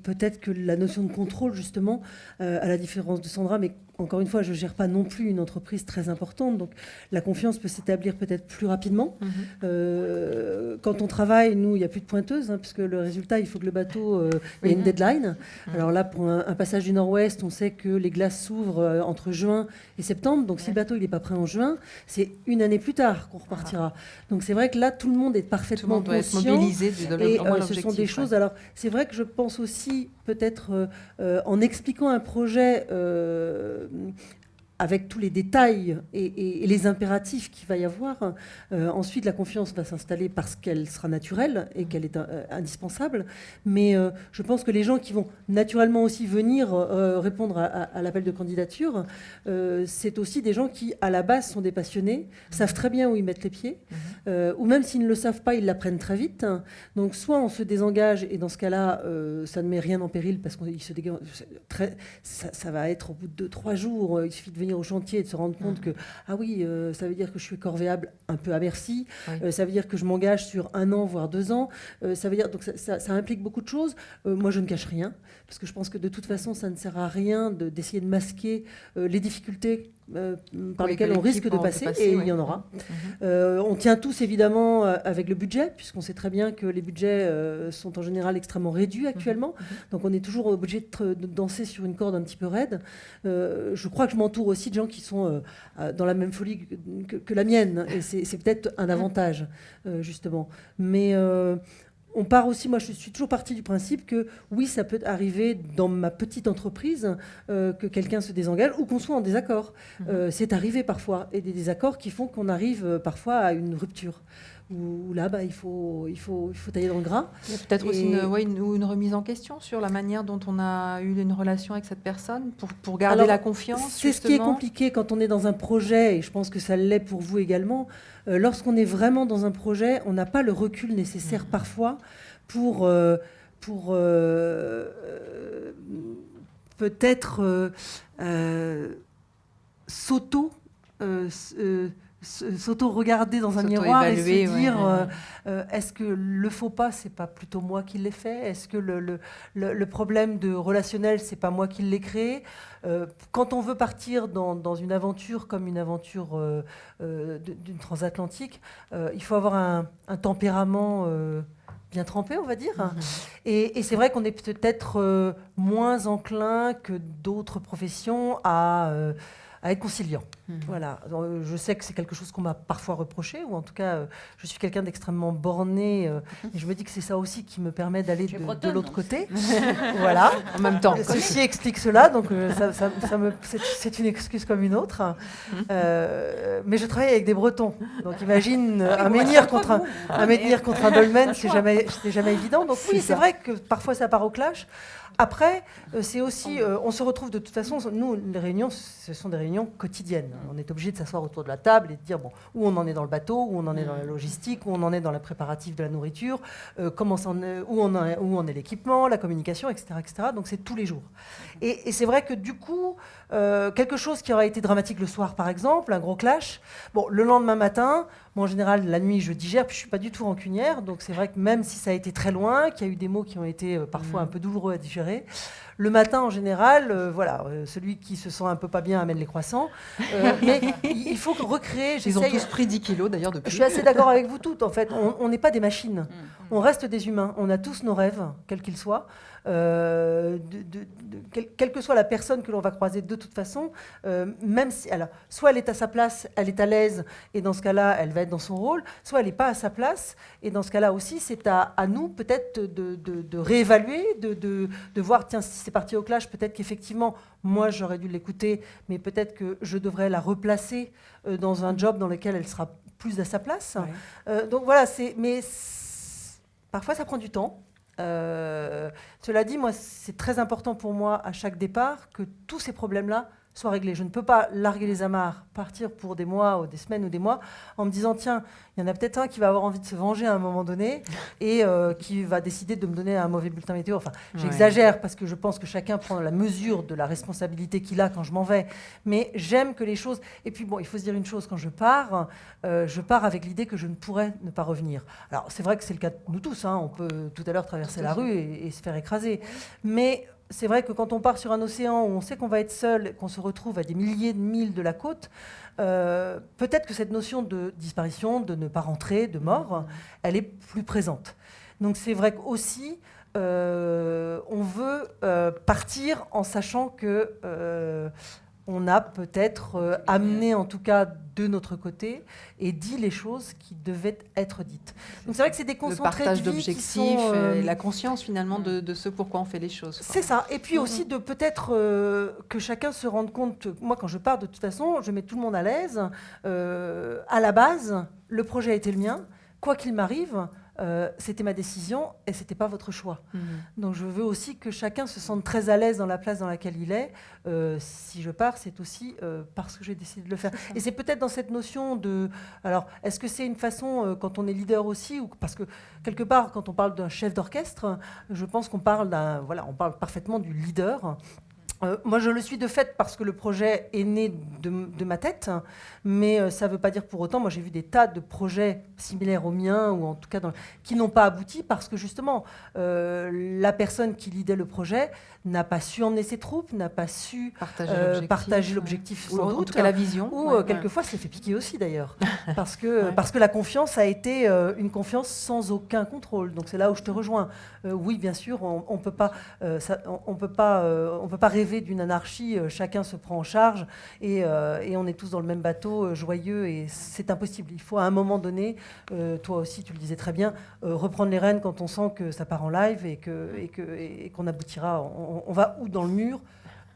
peut-être que la notion de contrôle justement, à la différence de Sandra, mais encore une fois, je ne gère pas non plus une entreprise très importante, donc la confiance peut s'établir peut-être plus rapidement. Quand on travaille, nous, il n'y a plus de pointeuse, puisque le résultat, il faut que le bateau ait une deadline. Alors là, pour un passage du Nord-Ouest, on sait que les glaces s'ouvrent entre juin et septembre, donc si le bateau n'est pas prêt en juin, c'est une année plus tard qu'on repartira. Donc c'est vrai que là, tout le monde est parfaitement conscient.
Tout le monde doit être mobilisé
et ce sont des choses. Alors, c'est vrai que je pense aussi, peut-être, en expliquant un projet avec tous les détails et les impératifs qu'il va y avoir, ensuite la confiance va s'installer parce qu'elle sera naturelle et qu'elle est indispensable. Mais je pense que les gens qui vont naturellement aussi venir répondre à l'appel de candidature, c'est aussi des gens qui, à la base, sont des passionnés, savent très bien où ils mettent les pieds, ou même s'ils ne le savent pas, ils l'apprennent très vite. Donc soit on se désengage, et dans ce cas-là, ça ne met rien en péril parce qu'il se dégage. Ça va être au bout de 2-3 jours, il suffit de venir au chantier et de se rendre compte que, ah oui, ça veut dire que je suis corvéable un peu à merci, ça veut dire que je m'engage sur 1 an, voire 2 ans, ça veut dire, donc ça implique beaucoup de choses. Moi, je ne cache rien, parce que je pense que de toute façon, ça ne sert à rien d'essayer de masquer les difficultés par lesquelles on risque de passer, et il y en aura. On tient tous évidemment avec le budget, puisqu'on sait très bien que les budgets sont en général extrêmement réduits actuellement, donc on est toujours obligé de danser sur une corde un petit peu raide. Je crois que je m'entoure aussi de gens qui sont dans la même folie que la mienne, et c'est peut-être un avantage, justement. Mais on part aussi, moi je suis toujours partie du principe que oui, ça peut arriver dans ma petite entreprise que quelqu'un se désengage ou qu'on soit en désaccord. C'est arrivé parfois, et des désaccords qui font qu'on arrive parfois à une rupture. Où là, il faut tailler dans le gras.
Il y a peut-être aussi une remise en question sur la manière dont on a eu une relation avec cette personne pour garder la confiance.
C'est ce qui est compliqué quand on est dans un projet, et je pense que ça l'est pour vous également. Lorsqu'on est vraiment dans un projet, on n'a pas le recul nécessaire parfois pour peut-être s'auto-regarder dans un miroir et se dire est-ce que le faux pas, c'est pas plutôt moi qui l'ai fait? Est-ce que le problème de relationnel, c'est pas moi qui l'ai créé? Quand on veut partir dans une aventure comme une aventure d'une transatlantique, il faut avoir un tempérament bien trempé, on va dire. Et c'est vrai qu'on est peut-être moins enclin que d'autres professions à être conciliant. Voilà. Je sais que c'est quelque chose qu'on m'a parfois reproché, ou en tout cas, je suis quelqu'un d'extrêmement borné, et je me dis que c'est ça aussi qui me permet d'aller de l'autre côté. Voilà.
En même temps.
Ceci explique cela, donc c'est une excuse comme une autre. Mais je travaille avec des Bretons, donc imagine un menhir contre un dolmen, c'est jamais évident. Donc oui, c'est vrai que parfois ça part au clash. Après, c'est aussi, on se retrouve de toute façon, nous, les réunions, ce sont des réunions quotidiennes. On est obligé de s'asseoir autour de la table et de dire, bon, où on en est dans le bateau, où on en est dans la logistique, où on en est dans le préparatif de la nourriture, où en est l'équipement, la communication, etc., etc. Donc c'est tous les jours. Et c'est vrai que du coup, quelque chose qui aurait été dramatique le soir, par exemple, un gros clash, bon, le lendemain matin, moi, en général, la nuit, je digère, puis je ne suis pas du tout rancunière, donc c'est vrai que même si ça a été très loin, qu'il y a eu des mots qui ont été parfois un peu douloureux à digérer, le matin, en général, celui qui se sent un peu pas bien amène les croissants, mais il faut recréer.
Ils ont tous pris 10 kilos, d'ailleurs, depuis.
Je suis assez d'accord avec vous toutes, en fait. On n'est pas des machines. On reste des humains. On a tous nos rêves, quels qu'ils soient. Quelle que soit la personne que l'on va croiser de toute façon, même si, alors, soit elle est à sa place, elle est à l'aise, et dans ce cas-là, elle va être dans son rôle, soit elle n'est pas à sa place, et dans ce cas-là aussi, c'est à nous peut-être de réévaluer, de voir, tiens, si c'est parti au clash, peut-être qu'effectivement, moi, j'aurais dû l'écouter, mais peut-être que je devrais la replacer dans un job dans lequel elle sera plus à sa place. Ouais. Donc voilà, parfois ça prend du temps. Cela dit, moi, c'est très important pour moi à chaque départ que tous ces problèmes-là soient réglés. Je ne peux pas larguer les amarres, partir pour des mois ou des semaines ou des mois en me disant tiens, il y en a peut-être un qui va avoir envie de se venger à un moment donné et qui va décider de me donner un mauvais bulletin météo. Enfin, j'exagère parce que je pense que chacun prend la mesure de la responsabilité qu'il a quand je m'en vais. Mais j'aime que les choses... Et puis bon, il faut se dire une chose, quand je pars avec l'idée que je ne pourrais ne pas revenir. Alors c'est vrai que c'est le cas de nous tous, hein. On peut tout à l'heure traverser la rue et se faire écraser. Mais c'est vrai que quand on part sur un océan où on sait qu'on va être seul, qu'on se retrouve à des milliers de milles de la côte, peut-être que cette notion de disparition, de ne pas rentrer, de mort, elle est plus présente. Donc c'est vrai qu'aussi, on veut partir en sachant que on a peut-être amené, en tout cas de notre côté, et dit les choses qui devaient être dites. Donc c'est vrai que c'est des
Le
concentrés
partage
de vie qui
d'objectifs
sont,
et la conscience finalement de ce pourquoi on fait les choses. quoi.
c'est ça. Et puis aussi de peut-être que chacun se rende compte. Moi, quand je pars, de toute façon, je mets tout le monde à l'aise. À la base, le projet a été le mien. Quoi qu'il m'arrive, c'était ma décision et c'était pas votre choix. Donc je veux aussi que chacun se sente très à l'aise dans la place dans laquelle il est. Si je pars, c'est aussi parce que j'ai décidé de le faire. Et c'est peut-être dans cette notion de... Alors, est-ce que c'est une façon, quand on est leader aussi, ou parce que quelque part, quand on parle d'un chef d'orchestre, je pense qu'on parle on parle parfaitement du leader. Moi, je le suis de fait parce que le projet est né de ma tête, mais ça ne veut pas dire pour autant, moi j'ai vu des tas de projets similaires aux miens, ou en tout cas qui n'ont pas abouti parce que justement, la personne qui lidait le projet n'a pas su emmener ses troupes, n'a pas su partager l'objectif, sans doute.
En tout cas la vision.
Ou quelquefois s'est fait piquer aussi d'ailleurs, parce que la confiance a été une confiance sans aucun contrôle. Donc c'est là où je te rejoins. Oui, bien sûr, on peut pas rêver d'une anarchie. Chacun se prend en charge et on est tous dans le même bateau, joyeux, et c'est impossible. Il faut à un moment donné, toi aussi tu le disais très bien, reprendre les rênes quand on sent que ça part en live et qu'on aboutira. On va ou dans le mur,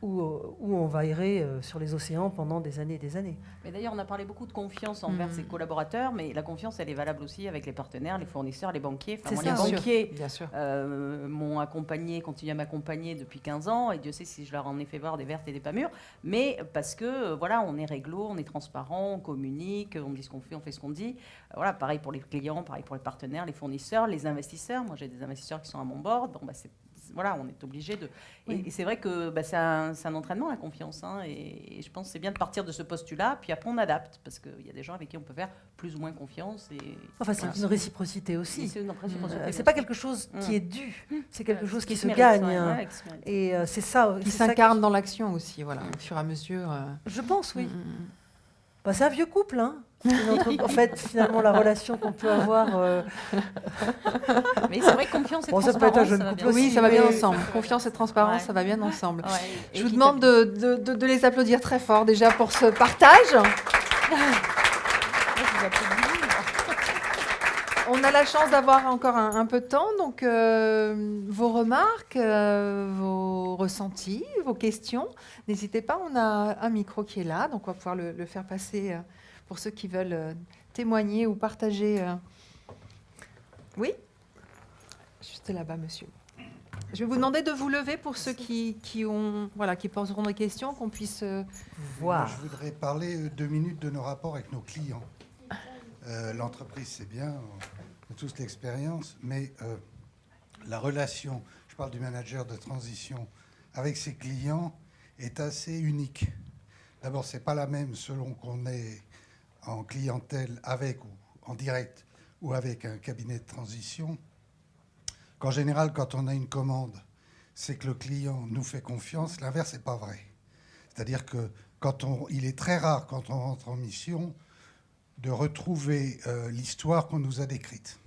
ou on va errer sur les océans pendant des années et des années.
Mais d'ailleurs, on a parlé beaucoup de confiance envers ses collaborateurs, mais la confiance, elle est valable aussi avec les partenaires, les fournisseurs, les banquiers. Enfin, moi, les banquiers m'ont accompagné, continuent à m'accompagner depuis 15 ans, et Dieu sait si je leur en ai fait voir des vertes et des pas mûres, mais parce que, voilà, on est réglo, on est transparent, on communique, on dit ce qu'on fait, on fait ce qu'on dit. Voilà, pareil pour les clients, pareil pour les partenaires, les fournisseurs, les investisseurs. Moi, j'ai des investisseurs qui sont à mon board. Bon, voilà, on est obligé de... Et c'est vrai que c'est un entraînement, la confiance. Hein, et je pense que c'est bien de partir de ce postulat, puis après on adapte, parce qu'il y a des gens avec qui on peut faire plus ou moins confiance.
Enfin, c'est une réciprocité aussi.
C'est une réciprocité.
C'est pas quelque chose qui est dû, c'est quelque chose qui se
mérite,
gagne. Et c'est ça.
Qui s'incarne dans l'action aussi, voilà, au fur et à mesure.
Je pense, oui. C'est un vieux couple, hein. En fait, finalement, la relation qu'on peut avoir...
Mais c'est vrai que confiance et transparence,
ça peut être un jeune couple aussi.
Oui, ça va bien ensemble. Confiance et transparence, ça va bien ensemble.
Ouais.
Je vous demande de les applaudir très fort déjà pour ce partage. On a la chance d'avoir encore un peu de temps, donc vos remarques, vos ressentis, vos questions, n'hésitez pas, on a un micro qui est là, donc on va pouvoir le faire passer pour ceux qui veulent témoigner ou partager. Oui ? Juste là-bas, monsieur. Je vais vous demander de vous lever pour ceux qui poseront des questions, qu'on puisse voir.
Je voudrais parler 2 minutes de nos rapports avec nos clients. L'entreprise, c'est bien, on a tous l'expérience, mais la relation, je parle du manager de transition, avec ses clients est assez unique. D'abord, ce n'est pas la même selon qu'on est en clientèle avec ou en direct ou avec un cabinet de transition. Qu'en général, quand on a une commande, c'est que le client nous fait confiance. L'inverse n'est pas vrai. C'est-à-dire que il est très rare, quand on rentre en mission, de retrouver l'histoire qu'on nous a décrite.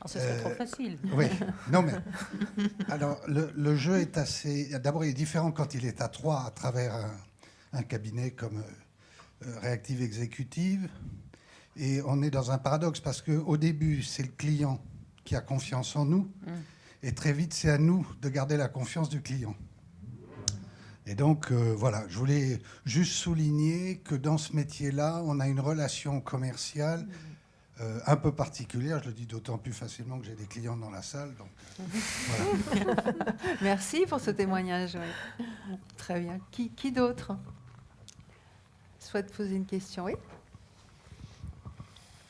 Ce serait trop facile.
Oui, non mais... Alors, le jeu est assez... D'abord, il est différent quand il est à 3 à travers un cabinet comme Réactive Exécutive. Et on est dans un paradoxe parce qu'au début, c'est le client qui a confiance en nous. Et très vite, c'est à nous de garder la confiance du client. Et donc, voilà, je voulais juste souligner que dans ce métier-là, on a une relation commerciale un peu particulière. Je le dis d'autant plus facilement que j'ai des clients dans la salle. Donc, voilà.
Merci pour ce témoignage. Oui. Très bien. Qui d'autre souhaite poser une question? Oui.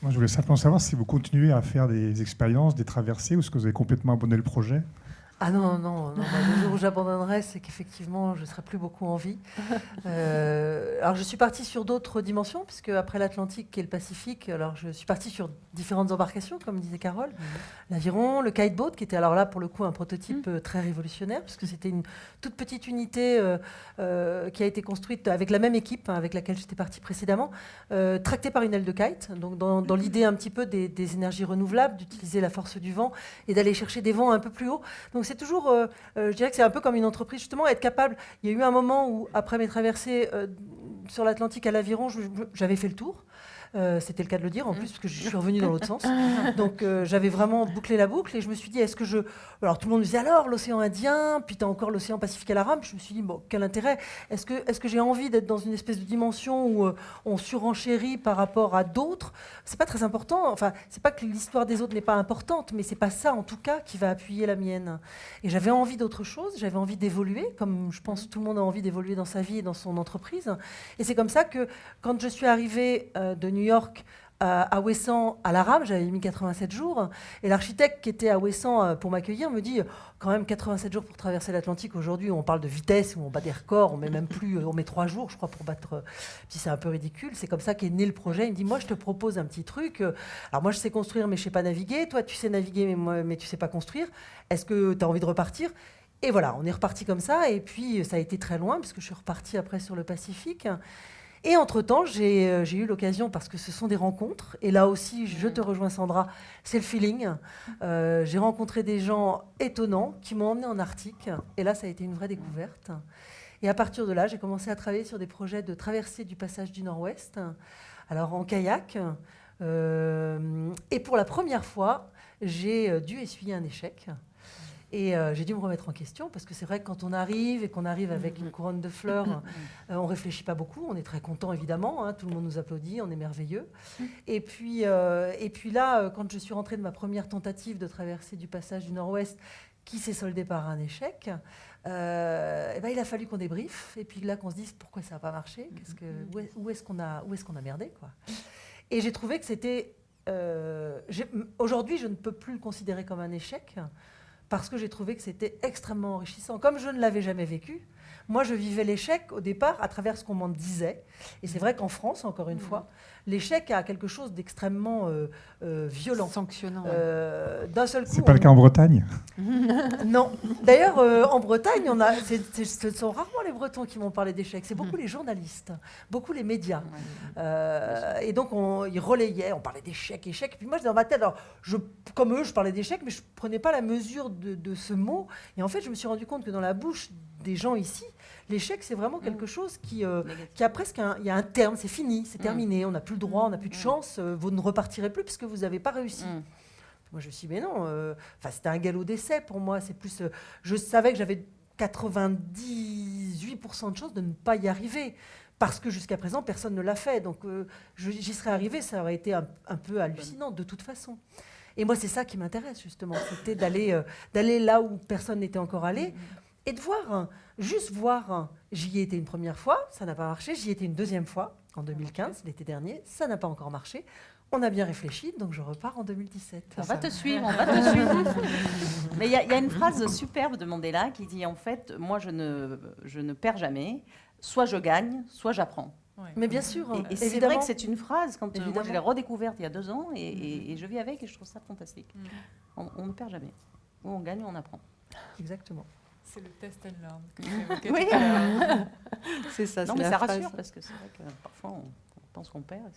Moi, je voulais simplement savoir si vous continuez à faire des expériences, des traversées, ou est-ce que vous avez complètement abandonné le projet?
Ah non. Le jour où j'abandonnerai, c'est qu'effectivement, je ne serai plus beaucoup en vie. Alors, je suis partie sur d'autres dimensions, puisque après l'Atlantique et le Pacifique, alors je suis partie sur différentes embarcations, comme disait Carole. L'aviron, le kiteboat, qui était alors là, pour le coup, un prototype très révolutionnaire, puisque c'était une toute petite unité qui a été construite avec la même équipe avec laquelle j'étais partie précédemment, tractée par une aile de kite, donc dans l'idée un petit peu des énergies renouvelables, d'utiliser la force du vent et d'aller chercher des vents un peu plus haut. Donc c'est toujours, je dirais que c'est un peu comme une entreprise, justement, être capable. Il y a eu un moment où, après mes traversées sur l'Atlantique à l'Aviron, j'avais fait le tour. C'était le cas de le dire en plus, parce que je suis revenue dans l'autre sens. Donc j'avais vraiment bouclé la boucle et je me suis dit, est-ce que je... Alors tout le monde me disait, alors l'océan Indien, puis tu as encore l'océan Pacifique à la rame. Je me suis dit, bon, quel intérêt? Est-ce que j'ai envie d'être dans une espèce de dimension où on surenchérit par rapport à d'autres? C'est pas très important. Enfin, c'est pas que l'histoire des autres n'est pas importante, mais c'est pas ça en tout cas qui va appuyer la mienne. Et j'avais envie d'autre chose, j'avais envie d'évoluer, comme je pense tout le monde a envie d'évoluer dans sa vie et dans son entreprise. Et c'est comme ça que quand je suis arrivée de New York à Ouessant à la rame, j'avais mis 87 jours, et l'architecte qui était à Ouessant pour m'accueillir me dit, quand même 87 jours pour traverser l'Atlantique, aujourd'hui on parle de vitesse, où on bat des records, on met même plus, on met 3 jours je crois pour battre, puis c'est un peu ridicule, c'est comme ça qu'est né le projet. Il me dit, moi je te propose un petit truc, alors moi je sais construire mais je sais pas naviguer, toi tu sais naviguer mais tu sais pas construire, est-ce que tu as envie de repartir? Et voilà, on est reparti comme ça, et puis ça a été très loin, puisque je suis repartie après sur le Pacifique. Et entre-temps, j'ai eu l'occasion, parce que ce sont des rencontres, et là aussi, je te rejoins Sandra, c'est le feeling. J'ai rencontré des gens étonnants qui m'ont emmené en Arctique, et là, ça a été une vraie découverte. Et à partir de là, j'ai commencé à travailler sur des projets de traversée du passage du Nord-Ouest, alors en kayak. Et pour la première fois, j'ai dû essuyer un échec. Et j'ai dû me remettre en question, parce que c'est vrai que quand on arrive et qu'on arrive avec une couronne de fleurs, on ne réfléchit pas beaucoup, on est très content évidemment, hein, tout le monde nous applaudit, on est merveilleux. Et puis là, quand je suis rentrée de ma première tentative de traversée du passage du Nord-Ouest, qui s'est soldée par un échec, il a fallu qu'on débriefe, et puis là qu'on se dise pourquoi ça n'a pas marché, où est-ce qu'on a merdé, quoi. Et j'ai trouvé que c'était... aujourd'hui, je ne peux plus le considérer comme un échec, parce que j'ai trouvé que c'était extrêmement enrichissant. Comme je ne l'avais jamais vécu, moi, je vivais l'échec au départ à travers ce qu'on m'en disait. Et c'est vrai qu'en France, encore une fois, l'échec a quelque chose d'extrêmement violent.
Sanctionnant.
D'un seul coup...
C'est pas le cas en Bretagne?
Non. D'ailleurs, en Bretagne, ce sont rarement les Bretons qui m'ont parlé d'échecs. C'est beaucoup les journalistes, beaucoup les médias. Et donc, ils relayaient, on parlait d'échecs. Et puis moi, dans ma tête, alors, comme eux, je parlais d'échecs, mais je ne prenais pas la mesure de ce mot. Et en fait, je me suis rendu compte que dans la bouche des gens ici, l'échec, c'est vraiment quelque chose qui a presque il y a un terme, c'est fini, c'est terminé, on n'a plus le droit, on n'a plus de chance, vous ne repartirez plus puisque vous n'avez pas réussi. Moi, je me suis dit, mais non, c'était un galop d'essai pour moi. C'est plus, je savais que j'avais 98% de chances de ne pas y arriver. Parce que jusqu'à présent, personne ne l'a fait. Donc, j'y serais arrivée, ça aurait été un peu hallucinant de toute façon. Et moi, c'est ça qui m'intéresse, justement. C'était d'aller là où personne n'était encore allé. Et de voir, juste voir, j'y ai été une première fois, ça n'a pas marché, j'y ai été une deuxième fois, en 2015, l'été dernier, ça n'a pas encore marché. On a bien réfléchi, donc je repars en 2017.
On va te suivre, on va te suivre. Mais il y a une phrase superbe de Mandela qui dit, en fait, moi je ne perds jamais, soit je gagne, soit j'apprends.
Ouais.
Mais bien sûr,
Et c'est
évidemment.
vrai que c'est une phrase, quand moi
Évidemment.
je l'ai redécouverte il y a 2 ans, et je vis avec, et je trouve ça fantastique. On ne perd jamais. Ou on gagne ou on apprend.
Exactement.
C'est le test and learn que tu évoquais
Oui.
tout à l'heure.
C'est ça,
Non,
c'est
mais
la
ça
phrase.
rassure, parce que c'est vrai que parfois on pense qu'on perd.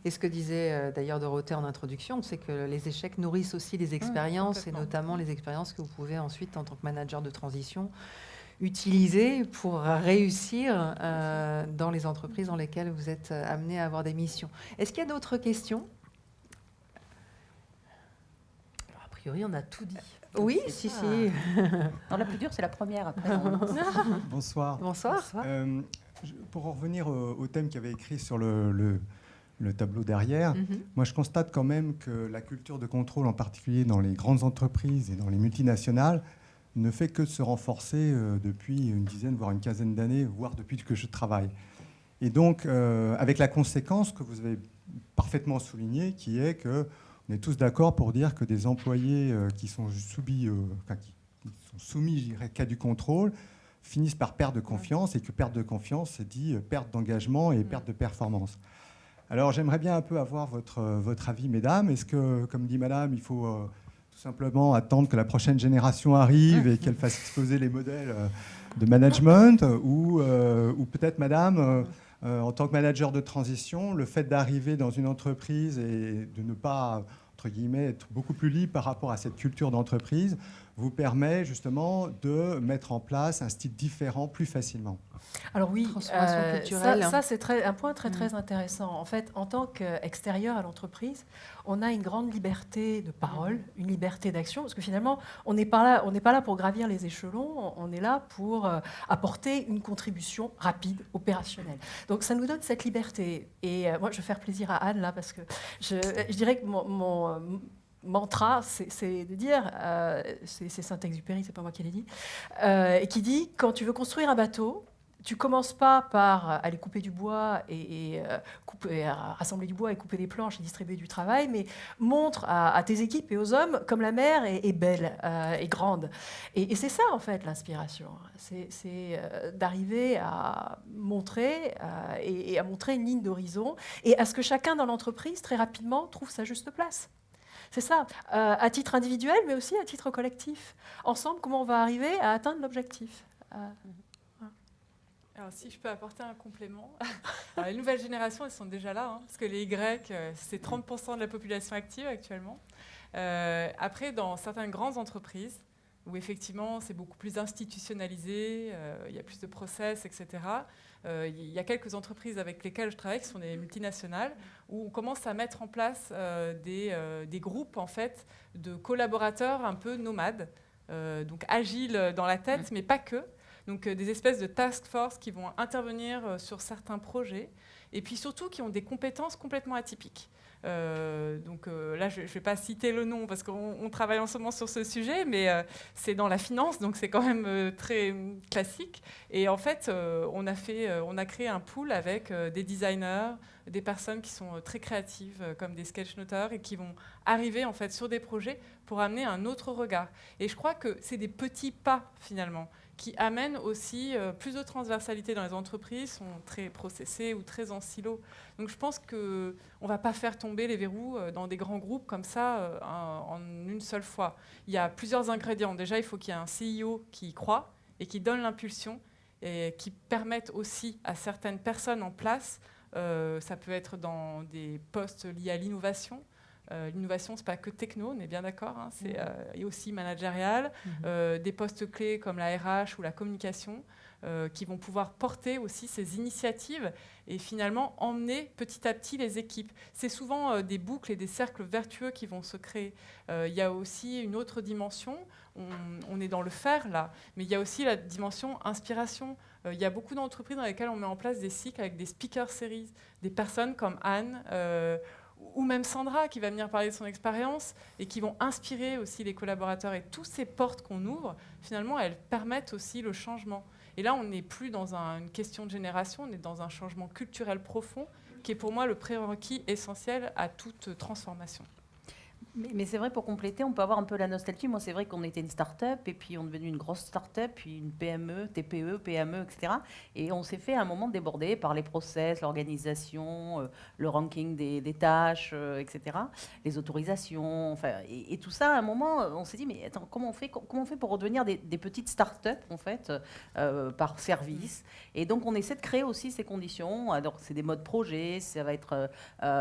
Et ce que disait d'ailleurs Dorothée en introduction, c'est que les échecs nourrissent aussi les expériences, et
complètement.
notamment les expériences que vous pouvez ensuite, en tant que manager de transition, utiliser pour réussir dans les entreprises dans lesquelles vous êtes amené à avoir des missions. Est-ce qu'il y a d'autres questions?
A priori, on a tout dit.
Oui,
C'est
si,
ça.
si.
Non, la plus dure, c'est la première. Après,
Bonsoir.
Bonsoir.
Pour en revenir au thème qu'il y avait écrit sur le tableau derrière, moi je constate quand même que la culture de contrôle, en particulier dans les grandes entreprises et dans les multinationales, ne fait que se renforcer depuis une dizaine, voire une quinzaine d'années, voire depuis que je travaille. Et donc, avec la conséquence que vous avez parfaitement soulignée, qui est que on est tous d'accord pour dire que des employés qui sont soumis, je dirais, qu'à du contrôle, finissent par perdre de confiance, et que perte de confiance, c'est dit perte d'engagement et perte de performance. Alors j'aimerais bien un peu avoir votre avis, mesdames. Est-ce que, comme dit madame, il faut tout simplement attendre que la prochaine génération arrive et qu'elle fasse exploser les modèles de management, ou peut-être madame, en tant que manager de transition, le fait d'arriver dans une entreprise et de ne pas, entre guillemets, être beaucoup plus libre par rapport à cette culture d'entreprise, vous permet justement de mettre en place un style différent plus facilement.
Alors oui,
Transformation culturelle.
ça c'est un point très intéressant. En fait, en tant qu'extérieur à l'entreprise, on a une grande liberté de parole, une liberté d'action, parce que finalement, on n'est pas là pour gravir les échelons, on est là pour apporter une contribution rapide, opérationnelle. Donc ça nous donne cette liberté. Et moi, je vais faire plaisir à Anne là, parce que je dirais que mon mantra, c'est de dire, c'est Saint-Exupéry, c'est pas moi qui l'ai dit, et qui dit, quand tu veux construire un bateau, tu commences pas par aller couper du bois et rassembler du bois et couper des planches et distribuer du travail, mais montre à tes équipes et aux hommes comme la mer est belle et grande. Et c'est ça, en fait, l'inspiration. C'est d'arriver à montrer et à montrer une ligne d'horizon et à ce que chacun dans l'entreprise, très rapidement, trouve sa juste place. C'est ça, à titre individuel, mais aussi à titre collectif. Ensemble, comment on va arriver à atteindre l'objectif
Alors, si je peux apporter un complément. Alors, les nouvelles générations, elles sont déjà là, hein, parce que les Y, c'est 30% de la population active actuellement. Après, dans certaines grandes entreprises, où effectivement, c'est beaucoup plus institutionnalisé, il y a plus de process, etc. Il y a quelques entreprises avec lesquelles je travaille, qui sont des multinationales, où on commence à mettre en place des groupes, en fait, de collaborateurs un peu nomades, donc agiles dans la tête, mais pas que. Donc des espèces de task force qui vont intervenir sur certains projets, et puis surtout qui ont des compétences complètement atypiques. Là, je ne vais pas citer le nom parce qu'on travaille en ce moment sur ce sujet, mais c'est dans la finance, donc c'est quand même très classique. Et en fait, on a créé un pool avec des designers, des personnes qui sont très créatives, comme des sketchnoteurs, et qui vont arriver en fait sur des projets pour amener un autre regard. Et je crois que c'est des petits pas finalement qui amènent aussi plus de transversalité dans les entreprises, sont très processées ou très en silo. Donc je pense qu'on ne va pas faire tomber les verrous dans des grands groupes comme ça en une seule fois. Il y a plusieurs ingrédients. Déjà, il faut qu'il y ait un CEO qui y croit et qui donne l'impulsion et qui permette aussi à certaines personnes en place, ça peut être dans des postes liés à l'innovation. L'innovation, ce n'est pas que techno, on est bien d'accord, hein, c'est aussi managérial, des postes clés comme la RH ou la communication, qui vont pouvoir porter aussi ces initiatives et finalement emmener petit à petit les équipes. C'est souvent des boucles et des cercles vertueux qui vont se créer. Il y a aussi une autre dimension, on est dans le faire là, mais il y a aussi la dimension inspiration. Il y a beaucoup d'entreprises dans lesquelles on met en place des cycles avec des speaker series, des personnes comme Anne, ou même Sandra qui va venir parler de son expérience et qui vont inspirer aussi les collaborateurs. Et toutes ces portes qu'on ouvre, finalement, elles permettent aussi le changement. Et là, on n'est plus dans une question de génération, on est dans un changement culturel profond qui est pour moi le prérequis essentiel à toute transformation.
Mais c'est vrai, pour compléter, on peut avoir un peu la nostalgie. Moi, c'est vrai qu'on était une start-up, et puis on est devenu une grosse start-up, puis une PME, TPE, PME, etc. Et on s'est fait à un moment déborder par les process, l'organisation, le ranking des tâches, etc., les autorisations, enfin, et tout ça, à un moment, on s'est dit, mais attends, comment on fait pour redevenir des petites start-up, en fait, par service? Et donc, on essaie de créer aussi ces conditions. Alors, c'est des modes projets, ça va être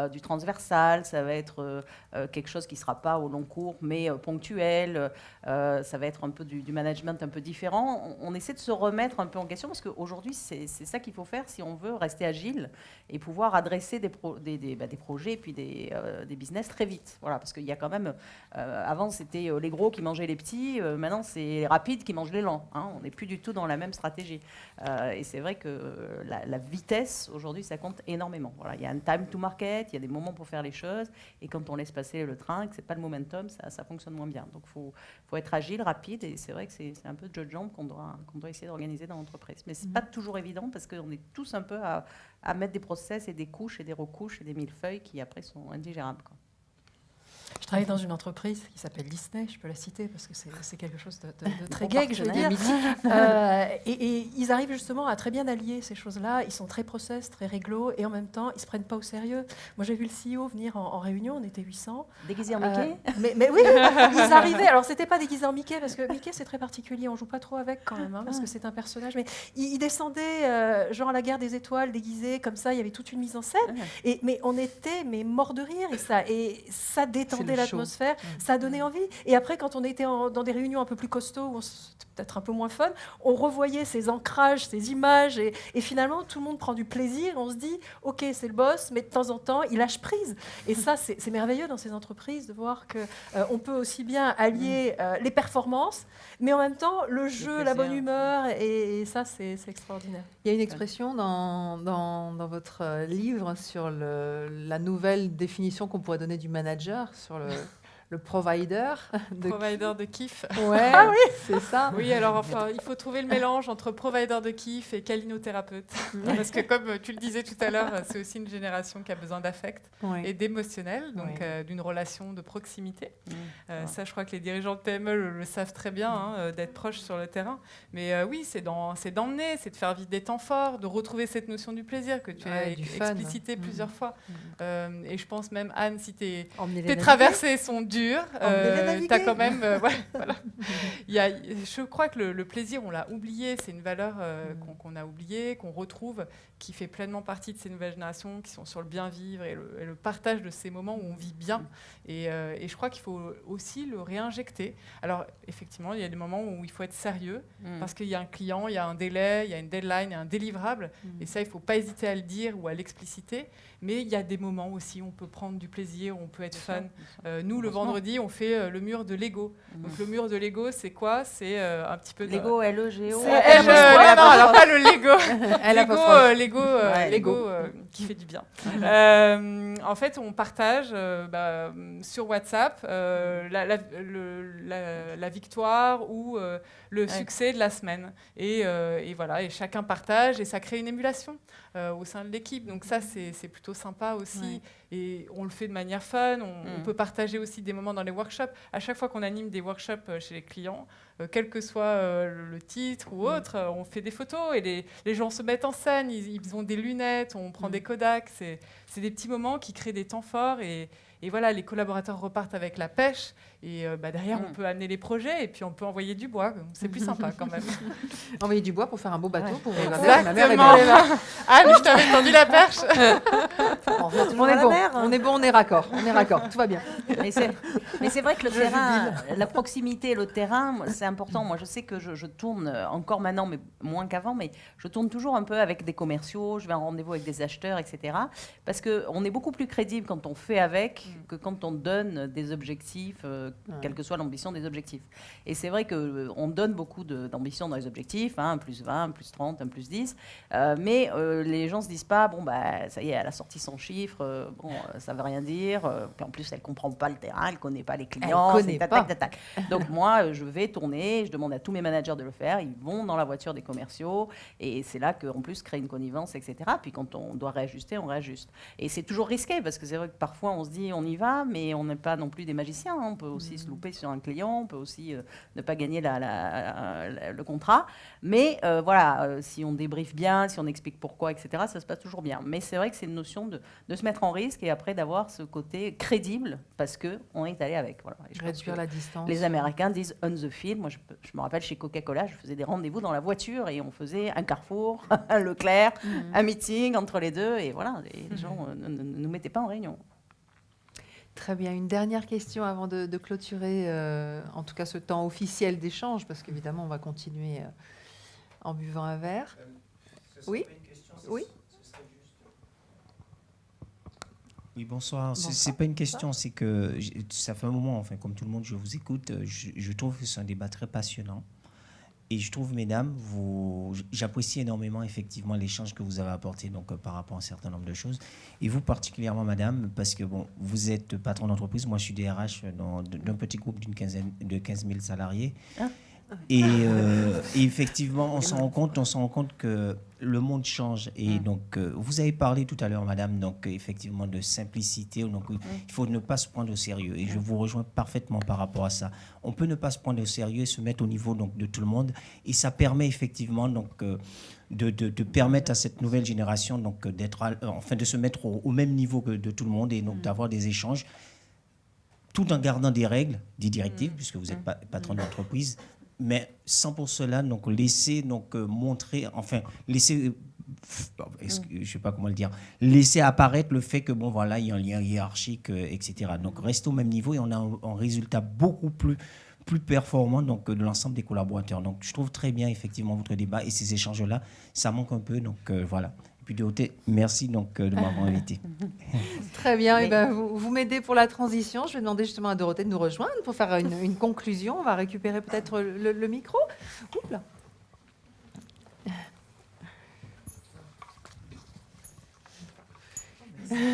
du transversal, ça va être quelque chose qui ne sera pas au long cours, mais ponctuel. Ça va être un peu du management un peu différent. On essaie de se remettre un peu en question, parce qu'aujourd'hui, c'est ça qu'il faut faire si on veut rester agile et pouvoir adresser des projets et puis des business très vite. Voilà, parce qu'il y a quand même... avant, c'était les gros qui mangeaient les petits. Maintenant, c'est les rapides qui mangent les lents. Hein. On n'est plus du tout dans la même stratégie. Et c'est vrai que la vitesse, aujourd'hui, ça compte énormément. Voilà, il y a un time to market, il y a des moments pour faire les choses. Et quand on laisse passer le train, que c'est pas le momentum, ça fonctionne moins bien. Donc, faut être agile, rapide, et c'est vrai que c'est un peu de jeu de jambes qu'on doit essayer d'organiser dans l'entreprise. Mais c'est pas toujours évident, parce qu'on est tous un peu à mettre des process et des couches et des recouches et des millefeuilles qui après sont indigérables, quoi.
Je travaille dans une entreprise qui s'appelle Disney, je peux la citer parce que c'est quelque chose de très gai, que je veux dire. Et ils arrivent justement à très bien allier ces choses-là. Ils sont très process, très réglo, et en même temps, ils ne se prennent pas au sérieux. Moi, j'ai vu le CEO venir en réunion, on était 800.
Déguisé en Mickey
mais oui, ils arrivaient. Alors, ce n'était pas déguisé en Mickey, parce que Mickey, c'est très particulier. On ne joue pas trop avec quand même, hein, parce que c'est un personnage. Mais ils descendaient, genre à la guerre des étoiles, déguisés, comme ça. Il y avait toute une mise en scène. Mais on était morts de rire, et ça détendait l'atmosphère, ça a donné envie. Et après, quand on était dans des réunions un peu plus costauds, où c'était peut-être un peu moins fun, on revoyait ces ancrages, ces images, et finalement, tout le monde prend du plaisir. On se dit, OK, c'est le boss, mais de temps en temps, il lâche prise. Et ça, c'est merveilleux dans ces entreprises de voir qu'on peut aussi bien allier les performances, mais en même temps, le jeu, la bonne humeur, et ça, c'est extraordinaire.
Il y a une expression dans votre livre sur la nouvelle définition qu'on pourrait donner du manager, sur le provider.
Provider de kiff.
Ouais, c'est ça.
Oui, alors enfin, il faut trouver le mélange entre provider de kiff et câlinothérapeute. Parce que comme tu le disais tout à l'heure, c'est aussi une génération qui a besoin d'affect et d'émotionnel, donc d'une relation de proximité. Ça, je crois que les dirigeants de PME le savent très bien, d'être proches sur le terrain. Mais oui, c'est d'emmener, c'est de faire vivre des temps forts, de retrouver cette notion du plaisir que tu as explicité plusieurs fois. Et je pense même, Anne, si tes traversées sont dures, t'as quand même... voilà. Je crois que le plaisir, on l'a oublié, c'est une valeur qu'on a oubliée, qu'on retrouve, qui fait pleinement partie de ces nouvelles générations, qui sont sur le bien vivre et le partage de ces moments où on vit bien. Et je crois qu'il faut aussi le réinjecter. Alors, effectivement, il y a des moments où il faut être sérieux, parce qu'il y a un client, il y a un délai, il y a une deadline, il y a un délivrable, et ça, il ne faut pas hésiter à le dire ou à l'expliciter. Mais il y a des moments aussi où on peut prendre du plaisir, où on peut être fun. Nous, le vendredi, on fait le mur de Lego. Donc, le mur de Lego, c'est quoi? C'est un petit peu...
Lego, L-E-G-O.
Non, alors pas le Lego. Lego qui fait du bien. En fait, on partage sur WhatsApp la victoire ou le succès de la semaine. Et voilà, et chacun partage et ça crée une émulation au sein de l'équipe. Donc ça, c'est plutôt sympa aussi. Et on le fait de manière fun. On peut partager aussi des moments dans les workshops. À chaque fois qu'on anime des workshops chez les clients, quel que soit le titre ou autre, on fait des photos et les gens se mettent en scène, ils ont des lunettes, on prend des Kodak. C'est des petits moments qui créent des temps forts et voilà, les collaborateurs repartent avec la pêche et derrière on peut amener les projets et puis on peut envoyer du bois. C'est plus sympa quand même.
Envoyer du bois pour faire un beau bateau pour regarder
Exactement.
ma mère est belle.
Anne, je t'avais tendu la perche.
On est bon, on est raccord, tout va bien.
Mais c'est vrai que le terrain, la proximité, le terrain, c'est important. Moi, je sais que je tourne encore maintenant, mais moins qu'avant, mais je tourne toujours un peu avec des commerciaux, je vais en rendez-vous avec des acheteurs, etc. Parce qu'on est beaucoup plus crédible quand on fait avec que quand on donne des objectifs, quelle que soit l'ambition des objectifs. Et c'est vrai qu'on donne beaucoup d'ambition dans les objectifs, 1 plus 20, 1 plus 30, 1 plus 10, mais les gens ne se disent pas, ça y est, elle a sorti son chiffre, ça ne veut rien dire, puis en plus, elle ne comprend pas le terrain, elle ne connaît pas les clients. Donc moi, je vais tourner, je demande à tous mes managers de le faire, ils vont dans la voiture des commerciaux, et c'est là qu'en plus, crée une connivence, etc. Puis quand on doit réajuster, on réajuste. Et c'est toujours risqué, parce que c'est vrai que parfois, on se dit, on y va, mais on n'est pas non plus des magiciens. On peut aussi se louper sur un client, on peut aussi ne pas gagner le contrat. Mais si on débriefe bien, si on explique pourquoi, etc., ça se passe toujours bien. Mais c'est vrai que c'est une notion de se mettre en risque et après d'avoir ce côté crédible parce qu'on est allé avec. Voilà.
Réduire la distance.
Les Américains disent on the field. Moi, je me rappelle chez Coca-Cola, je faisais des rendez-vous dans la voiture et on faisait un Carrefour, un Leclerc, un meeting entre les deux. Et voilà, les gens ne nous mettaient pas en réunion.
Très bien. Une dernière question avant de clôturer, en tout cas ce temps officiel d'échange, parce qu'évidemment, on va continuer en buvant un verre. Oui.
Oui, bonsoir. C'est pas une question, c'est que ça fait un moment, enfin, comme tout le monde, je vous écoute. Je trouve que c'est un débat très passionnant. Et je trouve, mesdames, j'apprécie énormément effectivement l'échange que vous avez apporté donc, par rapport à un certain nombre de choses. Et vous particulièrement, madame, parce que bon, vous êtes patron d'entreprise, moi je suis DRH d'un petit groupe de 15 000 salariés. Et effectivement, on s'en rend compte que le monde change. Et donc, vous avez parlé tout à l'heure, madame, donc effectivement de simplicité. Donc, il faut ne pas se prendre au sérieux. Et je vous rejoins parfaitement par rapport à ça. On peut ne pas se prendre au sérieux et se mettre au niveau donc, de tout le monde. Et ça permet effectivement donc, de permettre à cette nouvelle génération donc, de se mettre au même niveau que de tout le monde et donc d'avoir des échanges tout en gardant des règles, des directives, puisque vous êtes patron d'entreprise. Mais sans pour cela, donc, laisser je ne sais pas comment le dire, laisser apparaître le fait que, bon, voilà, il y a un lien hiérarchique, etc. Donc, rester au même niveau et on a un résultat beaucoup plus performant donc, de l'ensemble des collaborateurs. Donc, je trouve très bien, effectivement, votre débat et ces échanges-là. Ça manque un peu, donc voilà. Et puis, Dorothée, merci donc, de m'avoir invité.
Très bien. Et ben, vous m'aidez pour la transition. Je vais demander justement à Dorothée de nous rejoindre pour faire une conclusion. On va récupérer peut-être le micro. Oups là.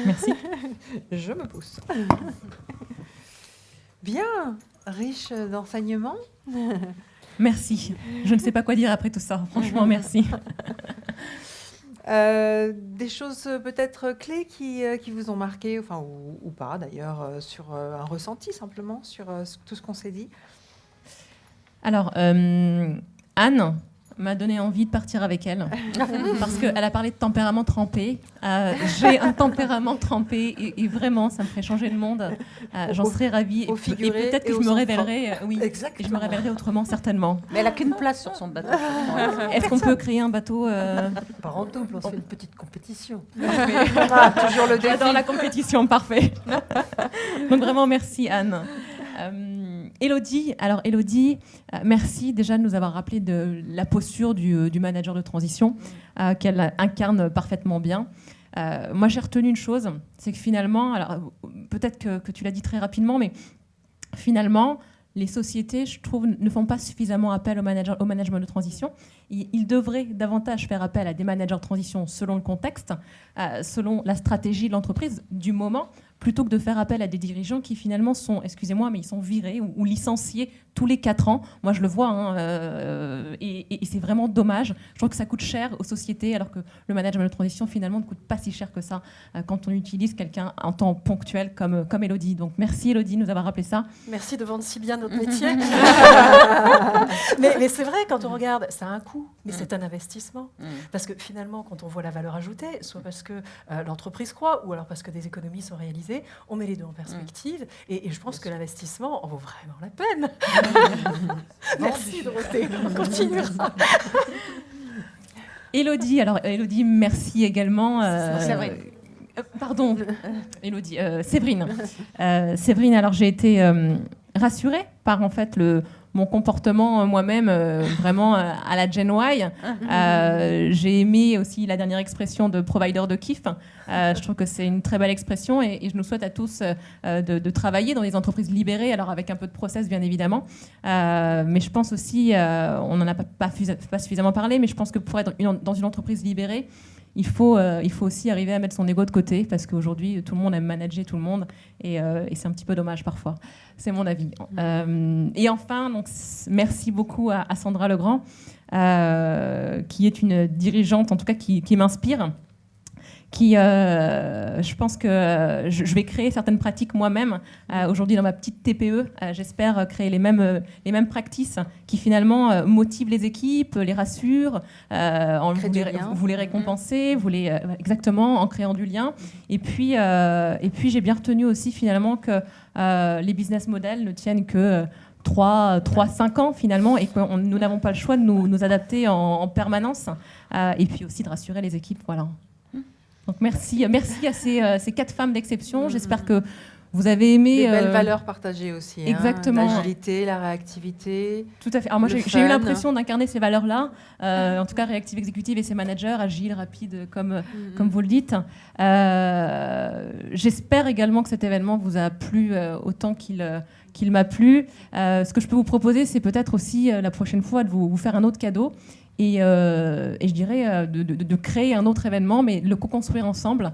Merci.
Je me pousse. Bien, riche d'enseignements.
Merci. Je ne sais pas quoi dire après tout ça. Franchement, merci.
Des choses peut-être clés qui vous ont marqué, enfin, ou pas d'ailleurs, sur un ressenti simplement, sur tout ce qu'on s'est dit.
Alors, Anne m'a donné envie de partir avec elle parce qu'elle a parlé de tempérament trempé. J'ai un tempérament trempé et vraiment, ça me ferait changer le monde. J'en serais ravie. Et peut-être que je me révélerai, et je me révélerai autrement, certainement.
Mais elle n'a qu'une place sur son bateau.
Est-ce qu'on peut créer un bateau
Par en double, on se fait une petite compétition.
Toujours le défi.
J'adore la compétition, parfait. Donc vraiment, merci Anne. Élodie, alors Élodie, merci déjà de nous avoir rappelé de la posture du manager de transition qu'elle incarne parfaitement bien. Moi, j'ai retenu une chose, c'est que finalement, alors peut-être que tu l'as dit très rapidement, mais finalement, les sociétés, je trouve, ne font pas suffisamment appel au management de transition. Ils devraient davantage faire appel à des managers de transition selon le contexte, selon la stratégie de l'entreprise du moment, plutôt que de faire appel à des dirigeants qui finalement sont, excusez-moi, mais ils sont virés ou licenciés tous les 4 ans. Moi, je le vois, et c'est vraiment dommage. Je trouve que ça coûte cher aux sociétés, alors que le management de transition, finalement, ne coûte pas si cher que ça quand on utilise quelqu'un en temps ponctuel comme Élodie. Donc, merci Élodie de nous avoir rappelé ça.
Merci de vendre si bien notre métier. mais c'est vrai, quand on regarde, ça a un coût, mais c'est un investissement. Parce que finalement, quand on voit la valeur ajoutée, soit parce que l'entreprise croît, ou alors parce que des économies sont réalisées, on met les deux en perspective, et je pense que l'investissement en vaut vraiment la peine. Merci Dorothée, on continuera.
Élodie, alors Élodie, merci également.
Séverine.
Pardon, Élodie, Séverine. Séverine, alors j'ai été rassurée par en fait mon comportement moi-même, vraiment à la Gen Y. J'ai aimé aussi la dernière expression de provider de kiff. Je trouve que c'est une très belle expression et je nous souhaite à tous de travailler dans des entreprises libérées, alors avec un peu de process bien évidemment. Mais je pense aussi, on n'en a pas suffisamment parlé, mais je pense que pour être dans une entreprise libérée, il faut aussi arriver à mettre son ego de côté, parce qu'aujourd'hui, tout le monde aime manager tout le monde, et c'est un petit peu dommage parfois. C'est mon avis. Et enfin, donc, merci beaucoup à Sandra Legrand, qui est une dirigeante, en tout cas, qui m'inspire. Je pense que je vais créer certaines pratiques moi-même. Aujourd'hui, dans ma petite TPE, j'espère créer les mêmes practices qui finalement motivent les équipes, les rassurent, vous les récompensez, exactement, en créant du lien. Et puis j'ai bien retenu aussi finalement que les business models ne tiennent que 3-5 ans finalement, et que nous n'avons pas le choix de nous adapter en permanence, et puis aussi de rassurer les équipes. Voilà. Donc merci à ces 4 femmes d'exception. J'espère que vous avez aimé...
Des belles valeurs partagées aussi.
Exactement.
L'agilité, la réactivité.
Tout à fait. Alors moi, j'ai eu l'impression d'incarner ces valeurs-là. En tout cas, réactive exécutive et ses managers, agiles, rapides, comme vous le dites. J'espère également que cet événement vous a plu autant qu'il m'a plu. Ce que je peux vous proposer, c'est peut-être aussi la prochaine fois de vous faire un autre cadeau. Et je dirais de créer un autre événement, mais de le co-construire ensemble,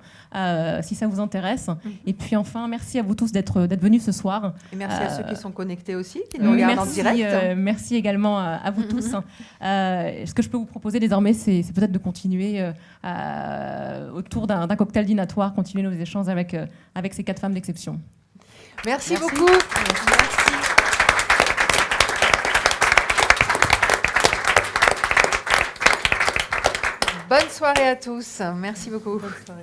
si ça vous intéresse. Et puis enfin, merci à vous tous d'être venus ce soir.
Et merci à ceux qui sont connectés aussi, qui nous regardent en direct.
Merci également à vous tous. Ce que je peux vous proposer désormais, c'est peut-être de continuer autour d'un cocktail dînatoire, continuer nos échanges avec ces 4 femmes d'exception.
Merci beaucoup. Bonne soirée à tous. Merci beaucoup.
Bonne soirée.